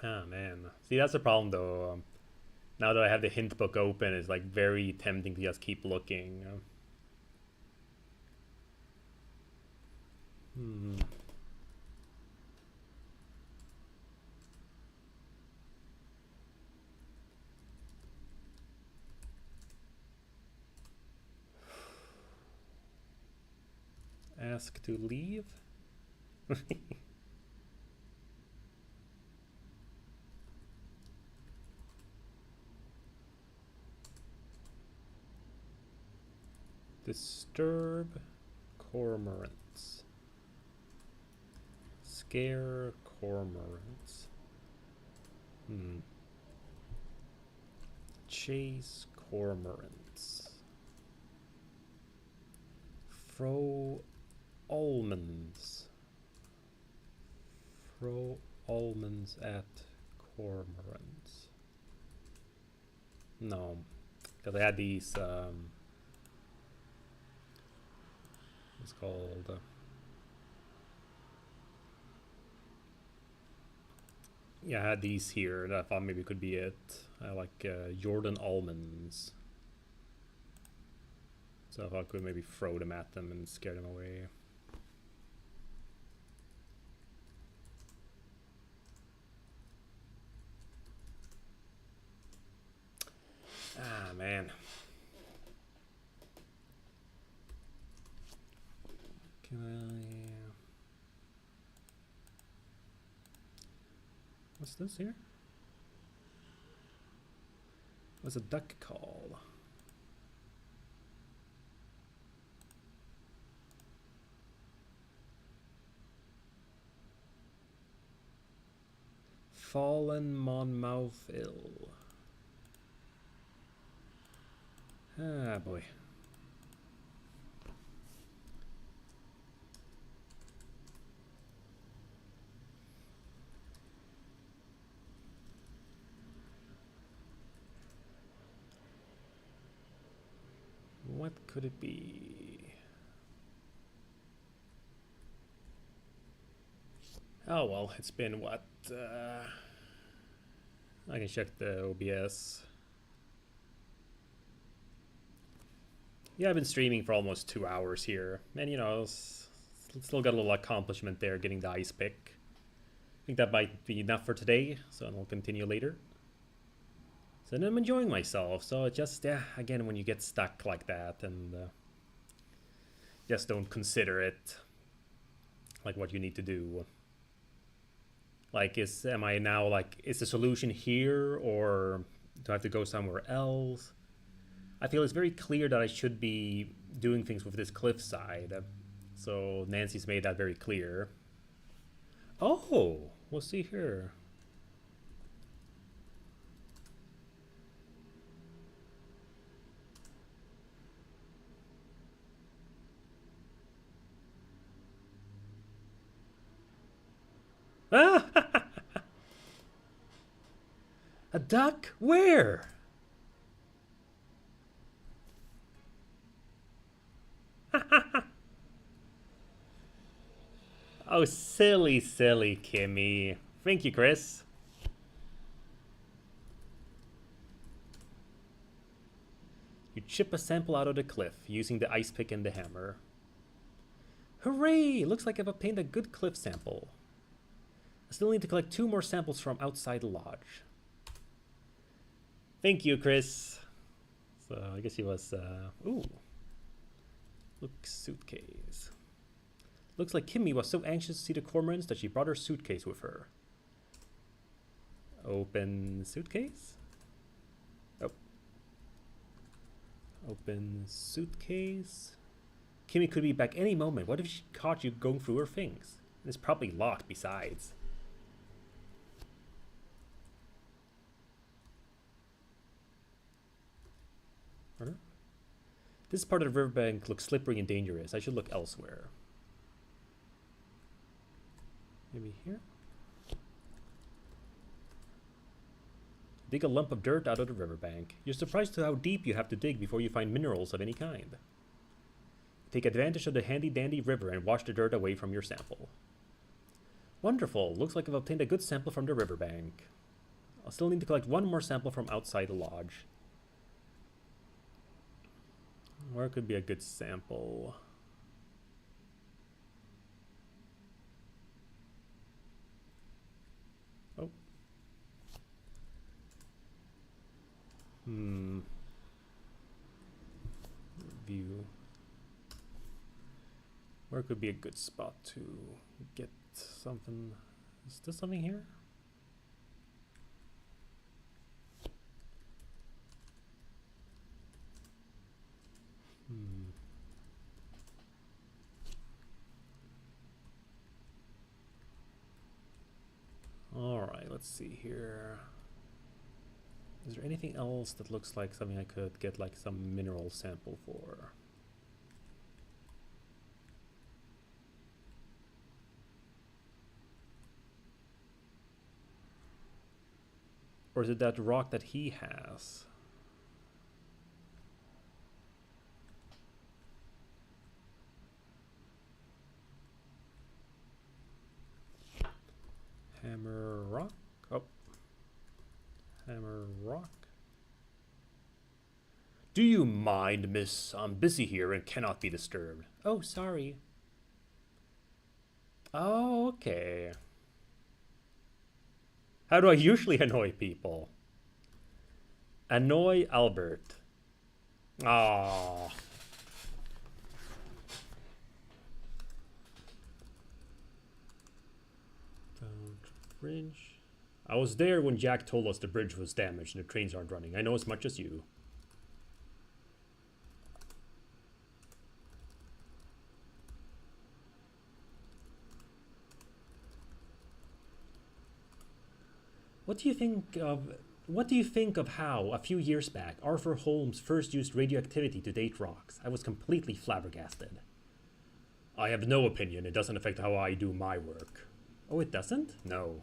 Ah, man. See, that's the problem, though. Now that I have the hint book open, it's like very tempting to just keep looking. Ask to leave? Disturb cormorants. Scare cormorants. Chase cormorants. Throw almonds. Throw almonds at cormorants. No, because I had these. It's called. Yeah, I had these here that I thought maybe could be it. I like Jordan almonds. So if I could maybe throw them at them and scare them away. Ah, man. Can I... What's this here? What's a duck call? Fallen Monmouth Ill. Ah, boy. What could it be? Oh well, it's been what? I can check the OBS. Yeah, I've been streaming for almost 2 hours here, and you know, still got a little accomplishment there getting the ice pick. I think that might be enough for today, so I'll continue later. So then I'm enjoying myself, so it just, yeah, again, when you get stuck like that and just don't consider it like what you need to do. Like, am I now, like, is the solution here, or do I have to go somewhere else? I feel it's very clear that I should be doing things with this cliffside. So Nancy's made that very clear. Oh, we'll see here. Ah! A duck? Where? Oh, silly, silly Kimmy. Thank you, Chris. You chip a sample out of the cliff using the ice pick and the hammer. Hooray! Looks like I've obtained a good cliff sample. I still need to collect 2 more samples from outside the lodge. Thank you, Chris. So I guess he was, ooh. Look, suitcase. Looks like Kimmy was so anxious to see the cormorants that she brought her suitcase with her. Open suitcase? Oh. Open suitcase. Kimmy could be back any moment. What if she caught you going through her things? It's probably locked besides. This part of the riverbank looks slippery and dangerous. I should look elsewhere. Maybe here? Dig a lump of dirt out of the riverbank. You're surprised at how deep you have to dig before you find minerals of any kind. Take advantage of the handy-dandy river and wash the dirt away from your sample. Wonderful. Looks like I've obtained a good sample from the riverbank. I'll still need to collect 1 more sample from outside the lodge. Where could be a good sample? Oh. View. Where could be a good spot to get something? Is there something here? Alright, let's see here. Is there anything else that looks like something I could get like some mineral sample for? Or is it that rock that he has? Hammer rock? Oh. Hammer rock. Do you mind, miss? I'm busy here and cannot be disturbed. Oh, sorry. Oh, okay. How do I usually annoy people? Annoy Albert. Ah. Bridge. I was there when Jack told us the bridge was damaged and the trains aren't running. I know as much as you. What do you think of how, a few years back, Arthur Holmes first used radioactivity to date rocks? I was completely flabbergasted. I have no opinion. It doesn't affect how I do my work. Oh, it doesn't? No.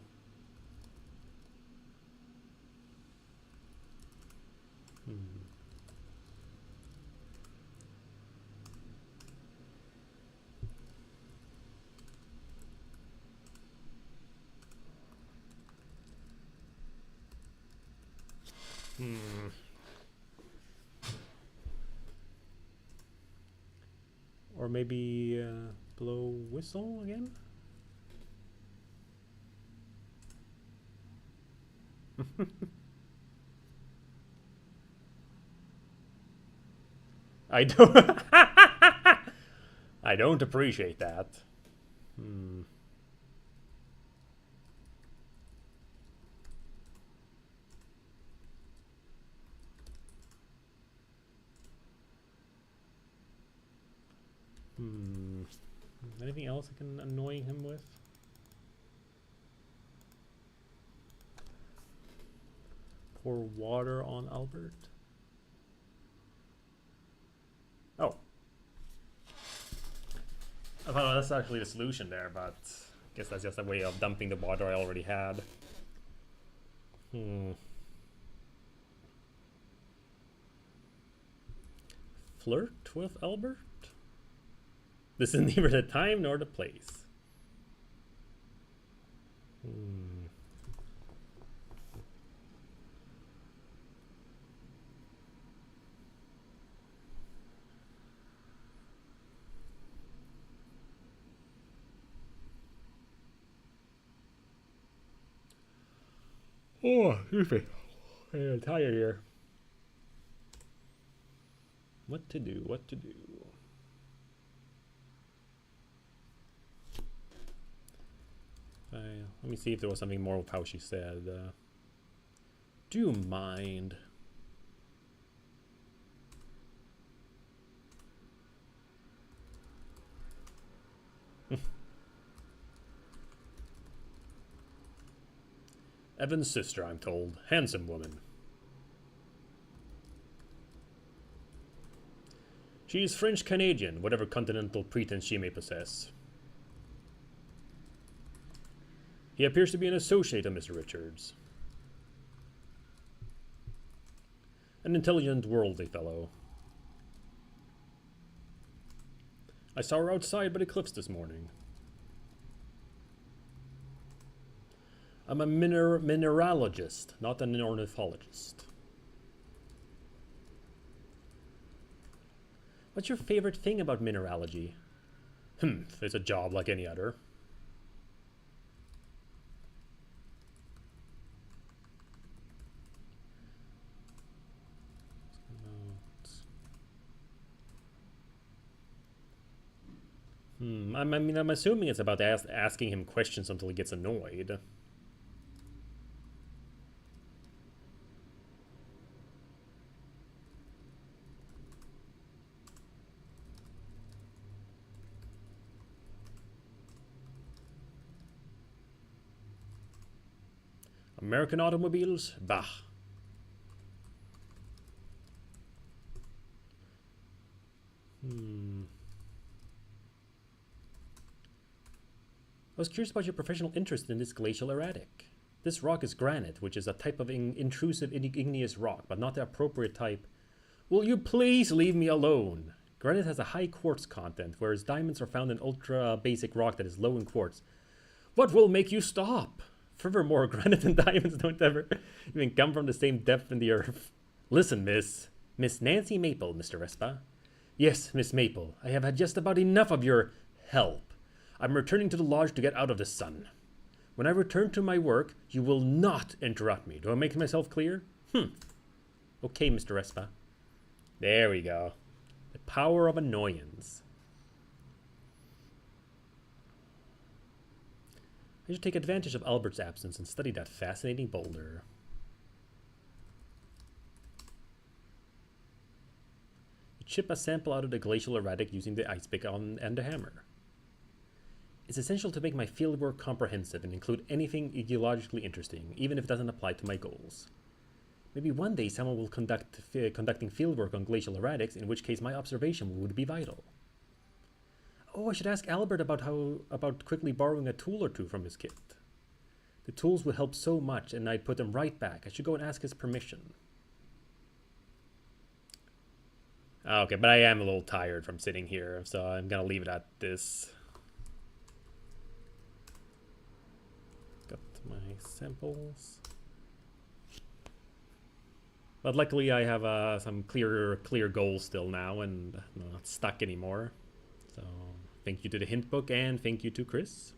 Or maybe blow whistle again? I don't. I don't appreciate that. Anything else I can annoy him with? Pour water on Albert. Oh. I thought that's actually the solution there, but I guess that's just a way of dumping the water I already had. Flirt with Albert? This is neither the time nor the place. Oh, excuse me. I'm tired here. What to do? What to do? Let me see if there was something more with how she said. Do you mind? Evan's sister, I'm told. Handsome woman. She is French-Canadian, whatever continental pretense she may possess. He appears to be an associate of Mr. Richards. An intelligent, worldly fellow. I saw her outside by the cliffs this morning. I'm a mineralogist, not an ornithologist. What's your favorite thing about mineralogy? It's a job like any other. I'm assuming it's about asking him questions until he gets annoyed. American automobiles? Bah. I was curious about your professional interest in this glacial erratic. This rock is granite, which is a type of intrusive igneous rock, but not the appropriate type. Will you please leave me alone? Granite has a high quartz content, whereas diamonds are found in ultra-basic rock that is low in quartz. What will make you stop? Furthermore, granite and diamonds don't ever even come from the same depth in the earth. Listen, Miss Nancy Maple, Mr. Respa. Yes, Miss Maple, I have had just about enough of your help. I'm returning to the lodge to get out of the sun. When I return to my work, you will not interrupt me. Do I make myself clear? Okay, Mr. Respa. There we go. The power of annoyance. I should take advantage of Albert's absence and study that fascinating boulder. You chip a sample out of the glacial erratic using the ice pick and the hammer. It's essential to make my fieldwork comprehensive and include anything ideologically interesting, even if it doesn't apply to my goals. Maybe one day someone will conducting fieldwork on glacial erratics, in which case my observation would be vital. Oh, I should ask Albert about quickly borrowing a tool or two from his kit. The tools would help so much, and I'd put them right back. I should go and ask his permission. Okay, but I am a little tired from sitting here, so I'm gonna leave it at this. Got my samples. But luckily I have some clear goals still now, and I'm not stuck anymore. So thank you to the hint book, and thank you to Chris.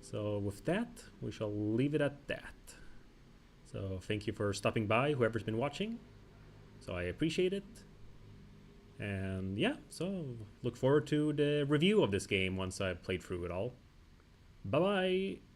So with that, we shall leave it at that. So thank you for stopping by, whoever's been watching. So I appreciate it. And yeah, so look forward to the review of this game once I've played through it all. Bye-bye!